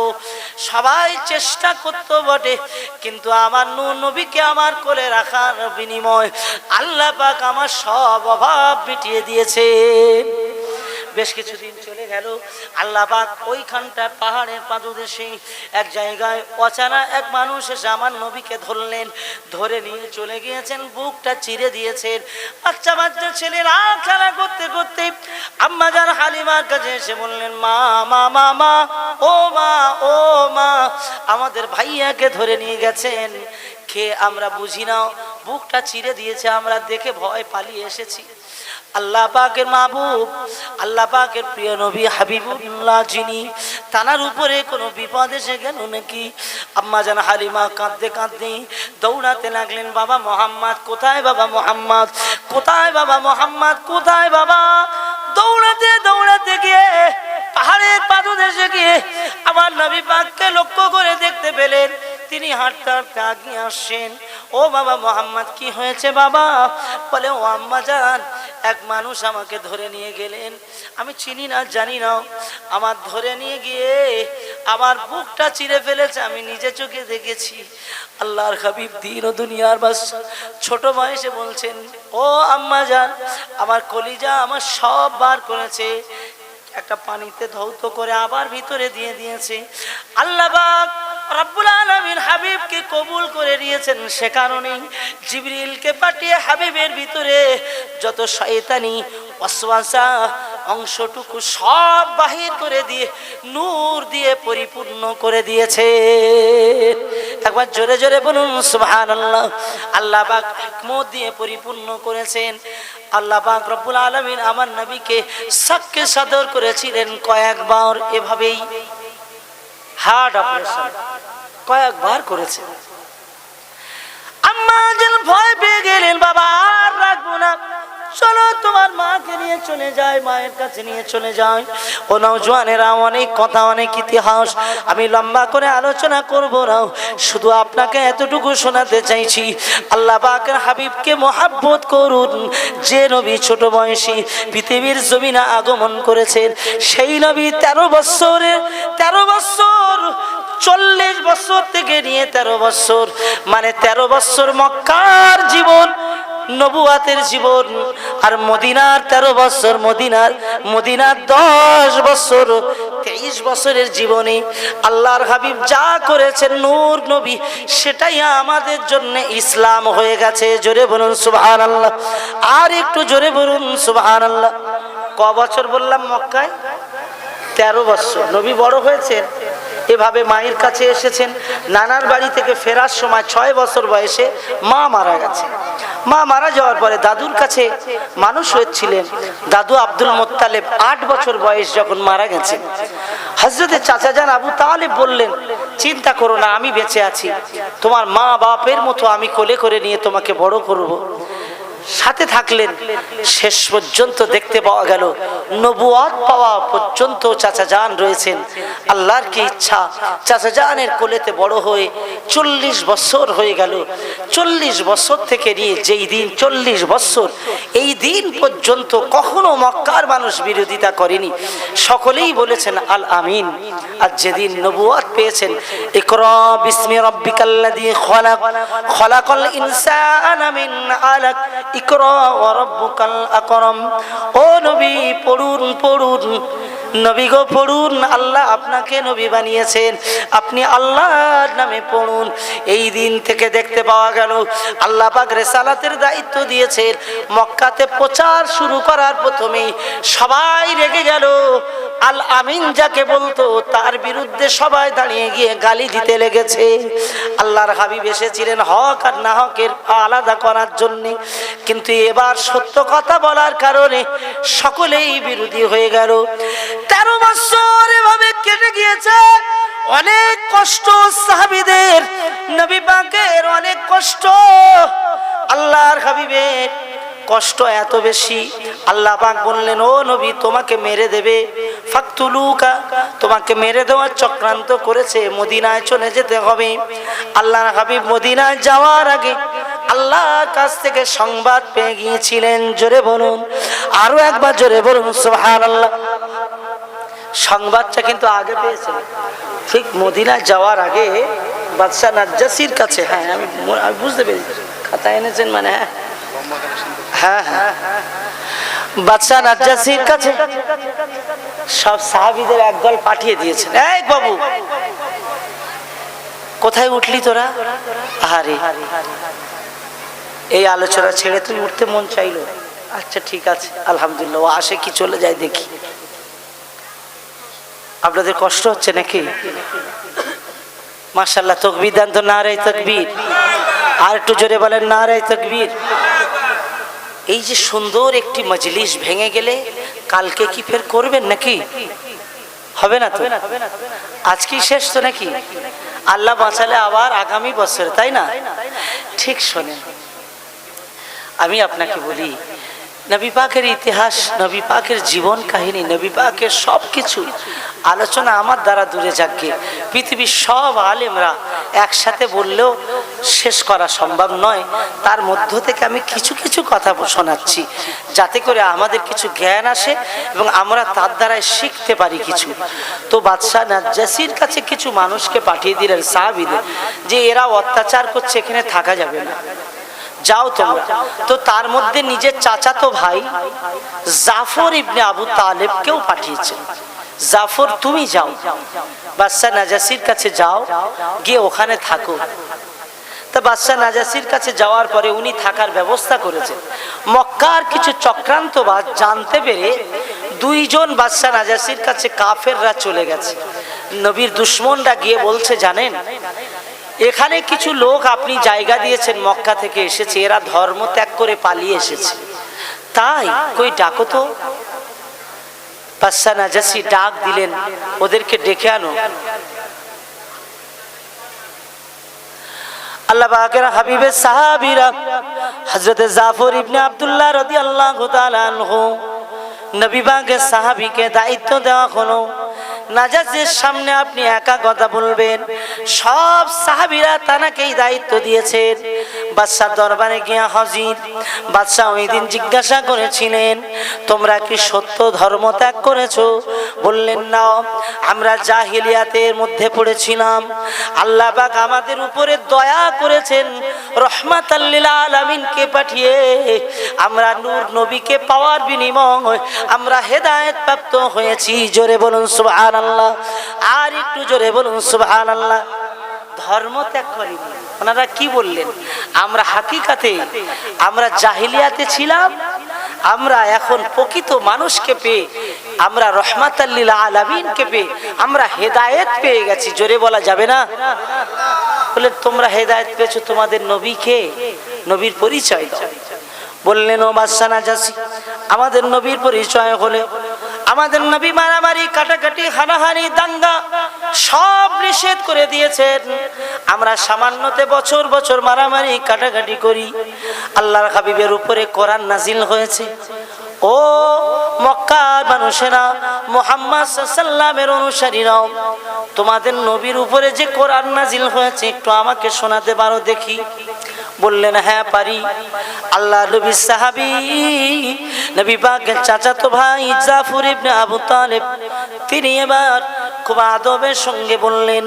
সবাই চেষ্টা করত বটে, কিন্তু আমার নূর নবীকে আমার কোলে রাখার বিনিময় আল্লাহ পাক আমার সব অভাব মিটিয়ে দিয়েছে। বেশ কিছুদিন চলে গেল। আল্লাহ পাক ওইখানটা পাহাড়ের পাদদেশে এক জায়গায় অচানা এক মানুষ এসে আমার নবীকে ধরলেন, ধরে নিয়ে চলে গিয়েছেন, বুকটা চিরে দিয়েছেন। বাচ্চা বাচ্চা ছেলেরা খেলা করতে করতে আম্মাজান হালিমার কাছে এসে বললেন, মা মা মা মা, ও মা ও মা, আমাদের ভাইয়াকে ধরে নিয়ে গেছেন, কে আমরা বুঝি না, বুকটা চিরে দিয়েছে, আমরা দেখে ভয় পালিয়ে এসেছি। আল্লাহ পাকের মাহবুব, আল্লাহ পাকের প্রিয় নবী হাবিবুল্লাহ যিনি, তানার উপরে কোনো বিপদ এসে গেল নাকি? আম্মাজান হালিমা কাঁদতে কাঁদতে দৌড়াতে লাগলেন, বাবা মোহাম্মদ কোথায়, বাবা মোহাম্মদ কোথায়, বাবা মোহাম্মদ কোথায় বাবা। দৌড়াতে দৌড়াতে গিয়ে পাহাড়ের পাদদেশে গিয়ে আমার নবী পাককে লক্ষ্য করে দেখতে পেলেন, তিনি হাঁটতে হাঁটতে আগিয়ে আসছেন। ও বাবা মোহাম্মদ কি হয়েছে বাবা? বলে, ও আম্মাজান, এক মানুষ আমাকে ধরে নিয়ে গেলেন, আমি চিনি না জানি না, আমার ধরে নিয়ে গিয়ে আমার বুকটা চিরে ফেলেছে, আমি নিজে চোখে দেখেছি। আল্লাহর হাবিব দিন ও দুনিয়ার বাদশা ছোট বয়সে বলছেন, ও আম্মাজান, আমার কলিজা আমার সব বার করেছে, একটা পানিতে ধৌত করে আবার ভিতরে দিয়ে দিয়েছে। আল্লাহ পাক রব্বুল আলামিন হাবিবকে কবুল করে নিয়েছেন, সে কারণে জিবরিলকে পাঠিয়ে হাবিবের ভিতরে যত শয়তানি ওয়াসওয়াসা অংশটুকু সব বাহির করে দিয়ে নূর দিয়ে পরিপূর্ণ করে দিয়েছে। একবার জোরে জোরে বলুন সুবহানাল্লাহ। আল্লাহ পাক হিকমত দিয়ে পরিপূর্ণ করেছেন। আল্লাহ পাক রব্বুল আলামিন আমার নবীকে সাক্কে সদর করেছিলেন কয়েকবার, এভাবেই হার্ট অপারেশন কয়েকবার করেছেন। আম্মা যেন ভয় পেয়ে গেলেন, বাবা আর রাখবো না, চলো তোমার মাকে নিয়ে চলে যায়, মায়ের কাছে নিয়ে চলে যায়। ও নওজওয়ানেরা, অনেক কথা অনেক ইতিহাস আমি লম্বা করে আলোচনা করব না, শুধু আপনাকে এতটুকু শোনাতে চাইছি। আল্লাহ পাকের হাবিবকে মহাব্বত করুন। যে নবী ছোট বয়সী পৃথিবীর জমিনে আগমন করেছেন, সেই নবী 13 বছর 40 বছর থেকে নিয়ে 13 বছর, মানে 13 বছর মক্কার জীবন, নবুয়াতের জীবন, আর মদিনার 13 বছর, মদিনার 10 বছর, 23 বছরের জীবনে আল্লাহর হাবিব যা করেছেন নূর নবী, সেটাই আমাদের জন্য ইসলাম হয়ে গেছে। জোরে বলুন সুবহানাল্লাহ, আর একটু জোরে বলুন সুবহানাল্লাহ। ক বছর বললাম মক্কায়? 13 বছর। নবী বড় হয়েছেন, এভাবে মায়ের কাছে এসেছেন। নানার বাড়ি থেকে ফেরার সময় 6 বছর বয়সে মা মারা গেছে। মা মারা যাওয়ার পরে দাদুর কাছে মানুষ হয়েছিলেন। দাদু আব্দুল মুত্তালিব 8 বছর বয়স যখন মারা গেছে, হযরতে চাচা যান আবু তালেব বললেন, চিন্তা করো না, আমি বেঁচে আছি, তোমার মা বাপের মতো আমি কোলে করে নিয়ে তোমাকে বড় করব। সাথে থাকলেন। শেষ পর্যন্ত দেখতে পাওয়া গেল নবুয়ত পাওয়া পর্যন্ত চাচা জান রয়েছেন। আল্লাহর কি ইচ্ছা, চাচা জানের কোলেতে বড় হয়ে 40 বছর হয়ে গেল। 40 বছর থেকে নিয়ে যেই দিন 40 বছর, এই দিন পর্যন্ত কখনো মক্কার মানুষ বিরোধিতা করেনি, সকলেই বলেছেন আল আমিন। আর যেদিন নবুয়ত পেয়েছেন, ইকরা বিসমি রাব্বিকাল্লাযী খলাক, খলাকাল ইনসানা মিন আলাক, ইকরা ওয়া রাব্বুকাল আকরাম। ও নবী পড়ুন, পড়ুন নবী গো পড়ুন, আল্লাহ আপনাকে নবী বানিয়েছেন, আপনি আল্লাহর নামে পড়ুন। এই দিন থেকে দেখতে পাওয়া গেল আল্লাহ পাক রিসালাতের দায়িত্ব দিয়েছেন। মক্কাতে প্রচার শুরু করার প্রথমেই সবাই রেগে গেল। আল আমিন যাকে বলতো, তার বিরুদ্ধে সবাই দাঁড়িয়ে গিয়ে গালি দিতে লেগেছে। আল্লাহর হাবিব এসেছিলেন হক আর না হকের আলাদা করার জন্য, কিন্তু এবার সত্য কথা বলার কারণে সকলেই বিরোধী হয়ে গেল। 13 বছর এভাবে কেটে গিয়েছে। অনেক কষ্ট সাহাবীদের, নবী পাকের অনেক কষ্ট, আল্লাহর হাবিবের কষ্ট এত বেশি, আল্লাহ পাক বললেন, ও নবী তোমাকে মেরে দেবে, ফাকতুলুকা, তোমাকে মেরে দেওয়ার চক্রান্ত করেছে, মদিনায় চলে যেতে হবে। আল্লাহর হাবিব মদিনায় যাওয়ার আগে আল্লাহর কাছ থেকে সংবাদ পেয়ে গিয়েছিলেন। জোরে বলুন, আরো একবার জোরে বলুন সুবহানাল্লাহ। সংবাদটা কিন্তু আগে পেয়েছেন, ঠিক মদিনায় যাওয়ার আগে বাদশা নাজ্জাসীর কাছে। হ্যাঁ, আমি বুঝতে পেরেছি, খাতা এনেছেন মানে। হ্যাঁ হ্যাঁ, বাদশা নাজ্জাসীর কাছে সব সাহাবীদের একদল পাঠিয়ে দিয়েছেন। এই বাবু, কোথায় উঠলি তোরা? আরে এই আলোচনা ছেড়ে তুই উঠতে মন চাইলো? আচ্ছা ঠিক আছে, আলহামদুলিল্লাহ, ও আসে কি চলে যায় দেখি। আপনাদের কষ্ট হচ্ছে নাকি? মাশাআল্লাহ, তাকবীর দেন তো, নারে তাকবীর। আর একটু জোরে বলেন নারে তাকবীর। এই যে সুন্দর একটি মজলিস ভেঙে গেলে কালকে কি ফের করবেন নাকি? হবে না তো? আজকেই শেষ তো নাকি? আল্লাহ বাঁচালে আবার আগামী বছর, তাই না? ঠিক শোনেন, আমি আপনাকে বলি, নবী পাকের ইতিহাস, নবী পাকের জীবন কাহিনী, নবী পাকের সব কিছু আলোচনা আমার দ্বারা দূরে যাকে, পৃথিবীর সব আলেমরা একসাথে বললেও শেষ করা সম্ভব নয়। তার মধ্য থেকে আমি কিছু কিছু কথা শোনাচ্ছি, যাতে করে আমাদের কিছু জ্ঞান আসে এবং আমরা তার দ্বারাই শিখতে পারি কিছু। তো বাদশাহ নাজ্জাসীর কাছে কিছু মানুষকে পাঠিয়ে দিলেন, সাহাবীদের, যে এরা অত্যাচার করছে, এখানে থাকা যাবে না, যাও তোমরা। তো তার মধ্যে নিজের চাচাতো ভাই জাফর ইবনে আবু তালেবকেও পাঠিয়েছেন, জাফর তুমি যাও, বাদশা নাজ্জাসীর কাছে যাও, গিয়ে ওখানে থাকো। তা বাদশা নাজ্জাসীর কাছে যাওয়ার পরে উনি থাকার ব্যবস্থা করেছেন। মক্কার কিছু চক্রান্তবাজ জানতে পেরে দুইজন বাদশা নাজাসির কাছে কাফেররা চলে গেছে। নবীর দুশমনরা গিয়ে বলছে, জানেন এখানে কিছু লোক আপনি জায়গা দিয়েছেন, মক্কা থেকে এসেছে, এরা ধর্ম ত্যাগ করে পালিয়ে এসেছে, তাই কই ডাকো তো। বাদশা নাজাসি ডাক দিলেন, ওদেরকে ডেকে আনো। আল্লাহ পাকের হাবিবের সাহাবীরা হযরত জাফর ইবনে আব্দুল্লাহ রাদিয়াল্লাহু তাআলা আনহু নবী পাকের সাহাবীকে দায়িত্ব দেওয়া হলো, নাজাসের সামনে আপনি একা কথা বলবেন। সব সাহাবীরা তানাকেই দায়িত্ব দিয়েছেন। বাদশার দরবারে গিয়া হাজির। বাদশা ওই দিন জিজ্ঞাসা করেছিলেন, তোমরা কি সত্য ধর্ম ত্যাগ করেছো? বললেন, না, আমরা জাহিলিয়াতের মধ্যে পড়েছিলাম, আল্লাহ পাক আমাদের উপরে দয়া করেছেন, রহমাতাল লিল আলামিনকে পাঠিয়ে আমরা নূর নবীকে পাওয়ার বিনিময় আমরা হেদায়েত প্রাপ্ত হয়েছি। জোরে বলুন সুবহানাল্লাহ, আর একটু জোরে বলুন সুবহানাল্লাহ। ধর্ম ত্যাগ করিনি। ওনারা কি বললেন, আমরা হাকিকাতে আমরা জাহিলিয়াতে ছিলাম, আমরা এখন প্রকৃত মানুষকে পেয়ে, আমরা রহমাতাল লিল আলামিনকে পেয়ে আমরা হেদায়েত পেয়ে গেছি। জোরে বলা যাবে না? বলে, তোমরা হেদায়েত পেয়েছো, তোমাদের নবীকে, নবীর পরিচয় দাও। বললেন, ও বাদশা নাজাসি, আমাদের নবীর পরিচয় হলে আমাদের নবী মারামারি, কাটাকাটি, হানাহানি, দাঙ্গা সব নিষেধ করে দিয়েছেন। আমরা সামান্যতে বছর বছর মারামারি কাটাকাটি করি। আল্লাহর হাবিবের উপরে কোরআন নাজিল হয়েছে। ও মক্কার মানুষেরা, মুহাম্মদ সাল্লাল্লাহু আলাইহি ওয়াসাল্লামের অনুসারীরা, তোমাদের নবীর উপরে যে কোরআন নাজিল হয়েছে একটু আমাকে শোনাতে পারো দেখি? বললেন, হ্যাঁ পারি। আল্লাহ নবীর সাহাবী, নবী পাকের চাচাতো ভাই জাফর ইবনে আবু তালেব, তিনি এবার খুব আদবের সঙ্গে বললেন,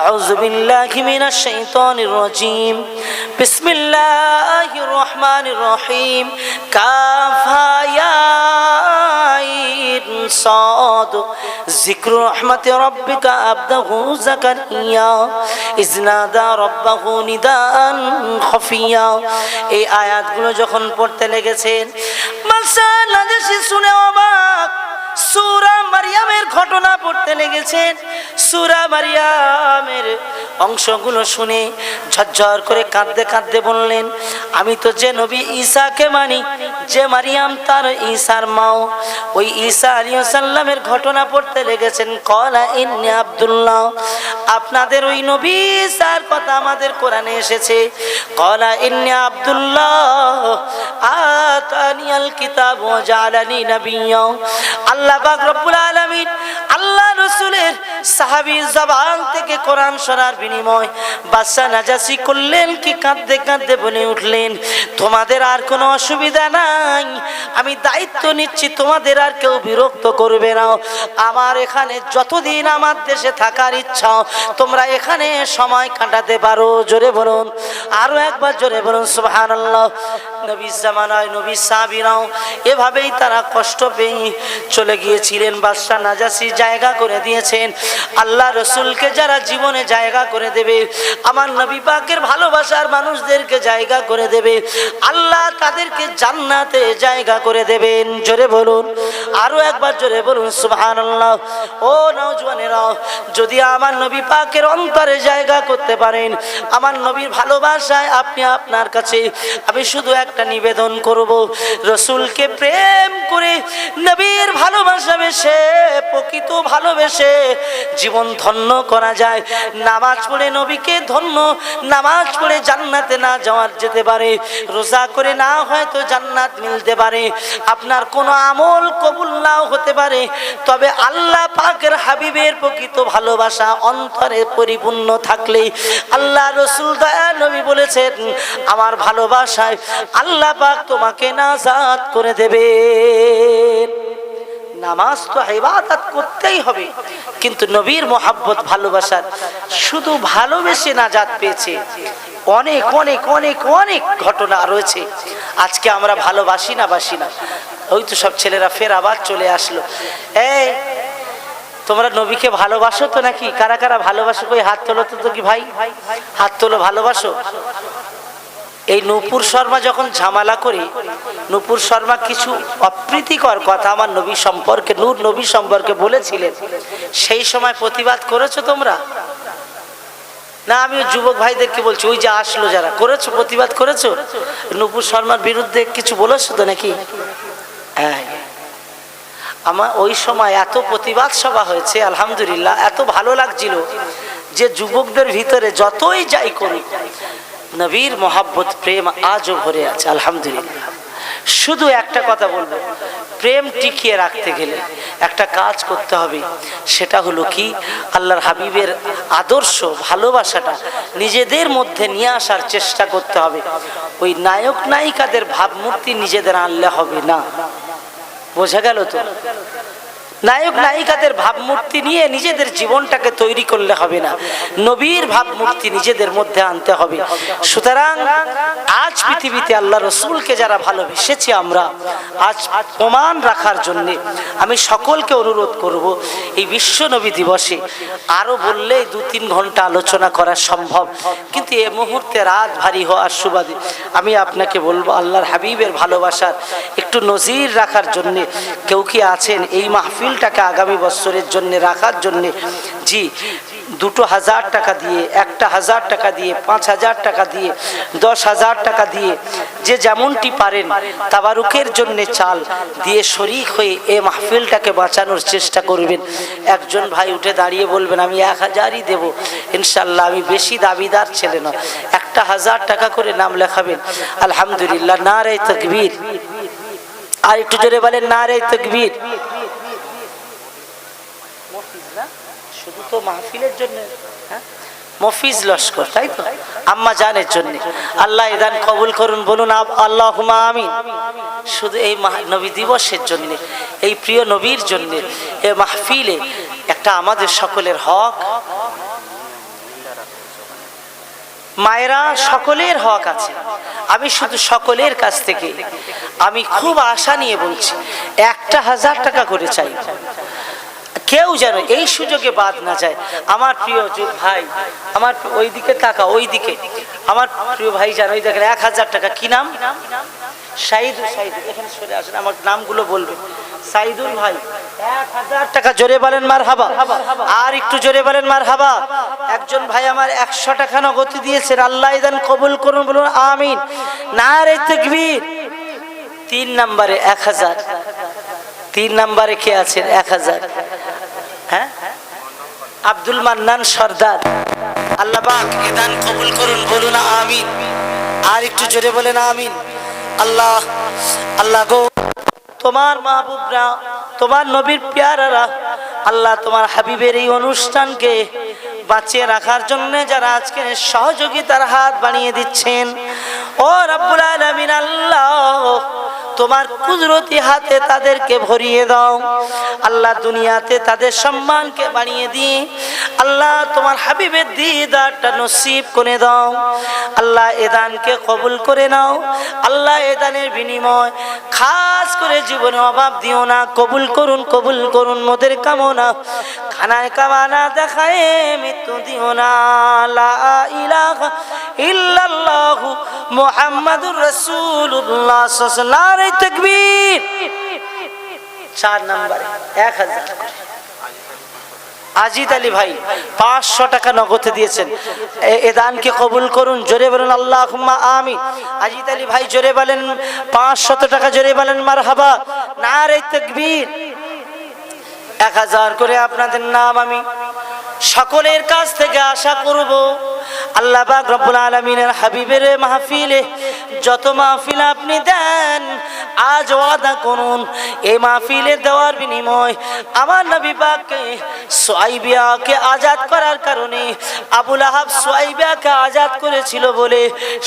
আউযু বিল্লাহি মিনাশ শাইতানির রাজীম, বিসমিল্লাহির রহমানির রহিম, কাফ হা আইন সাদ, যিকরু রাহমাতি রাব্বিকা আবদাহু যাকারিয়া ইজনাদা রাব্বাহু নিদান খাফিয়া। এই আয়াতগুলো যখন পড়তে লেগেছেন, বাদশা নাজাসি শুনে অবাক। সূরা মারইয়ামের ঘটনা পড়তে লেগেছেন। সূরা মারইয়ামের অংশগুলো শুনে ঝরঝর করে কাঁদতে কাঁদতে বললেন, আমি তো যে নবী ঈসাকে মানি, যে মারিয়াম তার ঈসার মাও, ওই ঈসা আলাইহিস সালামের ঘটনা পড়তে লেগেছেন। ক্বালা ইন্নী আব্দুল্লাহ, আপনাদের ওই নবী ঈসার কথা আমাদের কোরআনে এসেছে। ক্বালা ইন্নী আব্দুল্লাহ আতানিয়াল কিতাব ওয়া জাআলানি নাবিয়্যা। আল্লাহ পাক রব্বুল আলামিন আল্লাহ রাসূলের সাহাবীর জবান থেকে কোরআন শোনার বিনিময় বাদশা নাজাসি করলেন কি, কাঁদতে কাঁদতে বলে উঠলেন, তোমাদের আর কোনো অসুবিধা নাই, আমি দায়িত্ব নিচ্ছি, তোমাদের আর কেউ বিরক্ত করবে না। আমার এখানে যতদিন আমার দেশে থাকার ইচ্ছা, তোমরা এখানে সময় কাটাতে পারো। জোরে বলুন, আরো একবার জোরে বলুন সুবহানাল্লাহ। নবীর জামানায় নবী সাহাবীরাও এভাবেই তারা কষ্ট পেয়ে চলে গিয়েছিলেন। বাদশা নাজাসি জায়গা করে দিয়েছেন। আল্লাহ রসুলকে যারা জীবনে জায়গা করে দেবে, আমার নবী পাকের ভালোবাসার মানুষদেরকে জায়গা করে দেবে, আল্লাহ তাদেরকে জান্নাতে জায়গা করে দেবেন। জোরে বলুন, আরো একবার জোরে বলুন সুবহানাল্লাহ। ও নওজওয়ানেরা, যদি আমার নবী পাকের অন্তরে জায়গা করতে পারেন, আমার নবীর ভালোবাসায় আপনি, আপনার কাছে আমি শুধু একটা নিবেদন করব, রসুলকে প্রেম করে নবীর ভালোবাসা বেশে, প্রকৃত ভালোবেসে জীবন ধন্য করা যায়। নামাজ পড়ে নবীকে ধন্য, নামাজ পড়ে জান্নাতে না যাওয়ার যেতে পারে, রোজা করে না হয়তো জান্নাত মিলতে পারে, আপনার কোনো আমল কবুল নাও হতে পারে, তবে আল্লাহ পাকের হাবিবের প্রকৃত ভালোবাসা অন্তরে পরিপূর্ণ থাকলে আল্লাহ রসুল দয়া নবী বলেছেন, আমার ভালোবাসায় আল্লাহ পাক তোমাকে নাজাত করে দেবেন। নামাজ তো ইবাদত করতেই হবে, কিন্তু নবীর মোহাব্বত ভালোবাসার শুধু ভালোবেসে নাজাত পেয়েছে অনেক অনেক অনেক অনেক ঘটনা রয়েছে। আজকে আমরা ভালোবাসি না, বাসি না। ওই তো সব ছেলেরা ফের আবার চলে আসলো। এই তোমরা নবীকে ভালোবাসো তো নাকি? কারা কারা ভালোবাসো? কই হাত তোলো তো, কি ভাই হাত তোলো, ভালোবাসো? এই নূপুর শর্মা যখন ঝামেলা করে, নূপুর শর্মা কিছু অপ্রীতিকর কথা আমার নবী সম্পর্কে, নূর নবী সম্পর্কে বলেছিলেন, সেই সময় প্রতিবাদ করেছো তোমরা? না, আমি যুবক ভাইদেরকে বলছি, ওই যে আসলো যারা, করেছো প্রতিবাদ করেছো? নূপুর শর্মার বিরুদ্ধে কিছু বলেছো তো নাকি? হ্যাঁ, আমার ওই সময় এত প্রতিবাদ সভা হয়েছে, আলহামদুলিল্লাহ, এত ভালো লাগছিল যে যুবকদের ভিতরে যতই যাই করি নবীর মোহাব্বত প্রেম আজও ভরে আছে, আলহামদুলিল্লাহ। শুধু একটা কথা বলবো, প্রেম টিকিয়ে রাখতে গেলে একটা কাজ করতে হবে, সেটা হলো কি, আল্লাহর হাবিবের আদর্শ ভালোবাসাটা নিজেদের মধ্যে নিয়ে আসার চেষ্টা করতে হবে। ওই নায়ক নায়িকাদের ভাবমূর্তি নিজেদের আনলে হবে না, বোঝা গেল তো? নায়ক নায়িকাদের ভাবমূর্তি নিয়ে নিজেদের জীবনটাকে তৈরি করলে হবে না, নবীর ভাবমূর্তি নিজেদের মধ্যে আনতে হবে। সুতরাং আজ পৃথিবীতে আল্লাহ রসুলকে যারা ভালোবেসেছি আমরা, আজ প্রমাণ রাখার জন্য আমি সকলকে অনুরোধ করব, এই বিশ্ব নবী দিবসে আরো বললে 2-3 ঘন্টা আলোচনা করা সম্ভব, কিন্তু এ মুহূর্তে রাত ভারী হওয়ার সুবাদে আমি আপনাকে বলবো, আল্লাহর হাবিবের ভালোবাসার একটু নজির রাখার জন্য কেউ কি আছেন এই মাহফিলটাকে আগামী বছরের জন্য রাখার জন্য? জি, 2000 টাকা দিয়ে, 1000 টাকা দিয়ে, 5000 টাকা দিয়ে, 10,000 টাকা দিয়ে, যে যেমনটি পারেন তাবারুকের জন্য চাল দিয়ে শরীক হয়ে এই মাহফিলটাকে বাঁচানোর চেষ্টা করবেন। একজন ভাই উঠে দাঁড়িয়ে বলবেন, আমি 1000ই দেব ইনশাল্লাহ, আমি বেশি দাবিদার ছেলে না, 1000 টাকা করে নাম লেখাবেন। আলহামদুলিল্লাহ, নারে তাকবীর। আর একটু জোরে বলেন, নারে তাকবীর। শুধু তো মাহফিলের জন্য, মফিজ লস্কর, তাই তো? আম্মা জানের জন্য আল্লাহ এদান কবুল করুন, বলুন আল্লাহুম্মা আমিন। শুধু এই নবী দিবসের জন্য, এই প্রিয় নবীর জন্য এই মাহফিলে একটা আমাদের সকলের হক, মায়েরা সকলের হক আছে। আমি শুধু সকলের কাছ থেকে আমি খুব আশা নিয়ে বলছি, 1000 টাকা করে চাই, কেউ যেন এই সুযোগে বাদ না যায়। আমার প্রিয় ভাই, আমার ওইদিকে টাকা, ওইদিকে আমার প্রিয় ভাই জানো, ওই দেখেন 1000 টাকা। কি নাম? সাইদুল। সাইদুল, এখানে সরে আসেন, আমার নামগুলো বলবেন। সাইদুল ভাই 1000 টাকা, জোরে বলেন মারহাবা। আর একটু জোরে বলেন মারহাবা। একজন ভাই আমার 100 টাকা নগদ দিয়েছেন, আল্লাহ ইদান কবুল করুন, বলুন আমিন, নারে তাকবীর। 3 নম্বরে 1000, 3 নম্বরে কে আছেন? 1000, হ্যাঁ, আব্দুল মান্নান সর্দার, আল্লাহ পাক ইদান কবুল করুন, বলুন আমিন। আর একটু জোরে বলেন আমিন। আল্লাহ আল্লাহ গো, তোমার মাহবুবরা, তোমার নবীর প্যারারা, আল্লাহ তোমার হাবিবের এই অনুষ্ঠানকে বাঁচিয়ে রাখার জন্য যারা আজকে সহযোগিতার হাত বাড়িয়ে দিচ্ছেন, ও রব্বুল আলামিন, আল্লাহ তোমার কুদরতি হাতে তাদেরকে ভরিয়ে দাও। আল্লাহ দুনিয়াতে তাদের সম্মানকে বাড়িয়ে দিয়ে আল্লাহ তোমার হাবিবের দিদারটা নসিব করে দাও। আল্লাহ এদানকে কবুল করে নাও। আল্লাহ এদানের বিনিময় খাস করে জীবনে অভাব দিও না, কবুল করুন, কবুল করুন মোদের কামনা। খানায় কামানা দেখায় মৃত্যু দিও না। লা ইলাহা ইল্লাল্লাহু মুহাম্মাদুর রাসূলুল্লাহ সাল্লাল্লাহু আলাইহি তাকবীর। 4 নম্বরে 1000 করে আজিদ আলী ভাই 500 টাকা নগদ দিয়েছেন। এ দানকে কবুল করুন, জোরে বলেন আল্লাহুম্মা আমিন। আজিদ আলী ভাই জোরে বলেন 500 টাকা, জোরে বলেন মারহাবা, নারে তাকবীর। 1000 করে আপনাদের নাম আমি সকলের কাছ থেকে আশা করব। আল্লাহ পাক রব্বুল আলামিনের হাবিবের মাহফিলে যত মাহফিল আপনি দেন, আজ ওয়াদা করুন এই মাহফিলে দেওয়ার বিনিময় আমার নবী পাককে সুয়াইবিয়াকে আজাদ করার কারণে, আবুল আহাব সুয়াইবিয়াকে আজাদ করেছিল বলে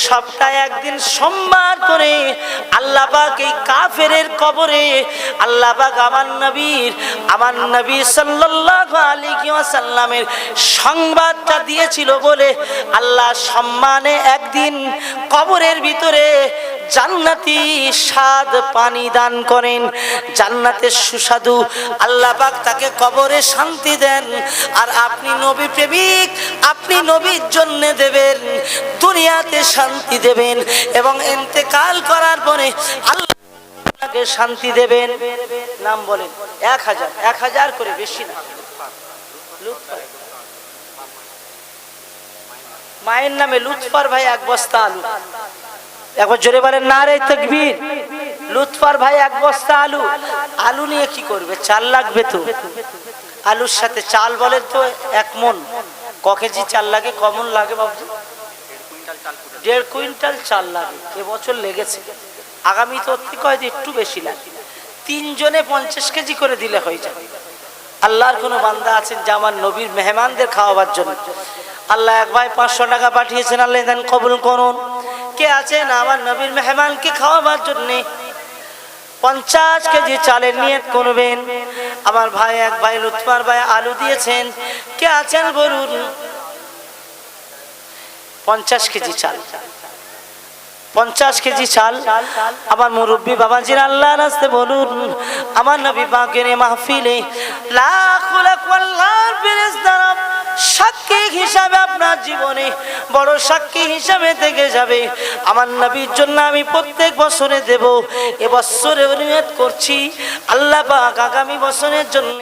সবটা একদিন সোমবার করে আল্লাহ পাক এই কাফেরের কবরে আল্লাহ পাক আমার নবী সাল্লাল্লাহু আলাইহি ওয়াসাল্লামের সংবাদটা দিয়েছিল বলে আল্লাহ সম্মানে একদিন কবরের ভিতরে জান্নাতি স্বাদ পানি দান করেন, জান্নাতের সুস্বাদু আল্লাহ পাক তাকে কবরে শান্তি দেন। আর আপনি নবী প্রেমিক, আপনি নবীর জন্য দেবেন, দুনিয়াতে শান্তি দেবেন এবং ইন্তেকাল করার পরে আল্লাহ আপনাকে শান্তি দেবেন। নাম বলেন। 1000 1000 করে, বেশি না। মায়ের নামে লুৎফার ভাই 1 বস্তা আলু। একবার জোরে বলেন নারে তাকবীর। লুৎফার ভাই 1 বস্তা আলু। আলু নিয়ে কি করবে? চাল লাগবে তো। আলুর সাথে চাল বলেন তো 1 মণ। ক কেজি চাল লাগে? কমন লাগে বাবু? 1.5 কুইন্টাল চাল লাগে। এবছর লেগেছে, আগামী তো হয়তো একটু বেশি লাগে। 3 জনে 50 কেজি করে দিলে হয়ে যাবে। আল্লাহর কোনো বান্দা আছেন যে আমার নবীর মেহমানদের খাওয়াবার জন্য আল্লাহ এক ভাই 500 টাকা পাঠিয়েছেন, আল্লাহ দেন কবুল করুন। কে আছেন আমার নবীর মেহমানকে খাওয়াবার জন্য 50 কেজি চালের নিয়ত করবেন? আমার ভাই এক ভাই লুৎফার ভাই আলু দিয়েছেন। কে আছেন বলুন? 50 কেজি চাল, 50 কেজি চাল। আমার মুরব্বী বাবাজির আল্লাহর রাস্তে বলুন, আমার নবী পাকের মাহফিলে লাখ লাখ আল্লাহর ফেরেশতারা সাক্ষী হিসাবে আপনার জীবনে বড় সাক্ষী হিসাবে থেকে যাবে। আমার নবীর জন্য আমি প্রত্যেক বছরে দেব। এবছরে নিয়ত করছি আল্লাহ পাক আগামী বছরের জন্য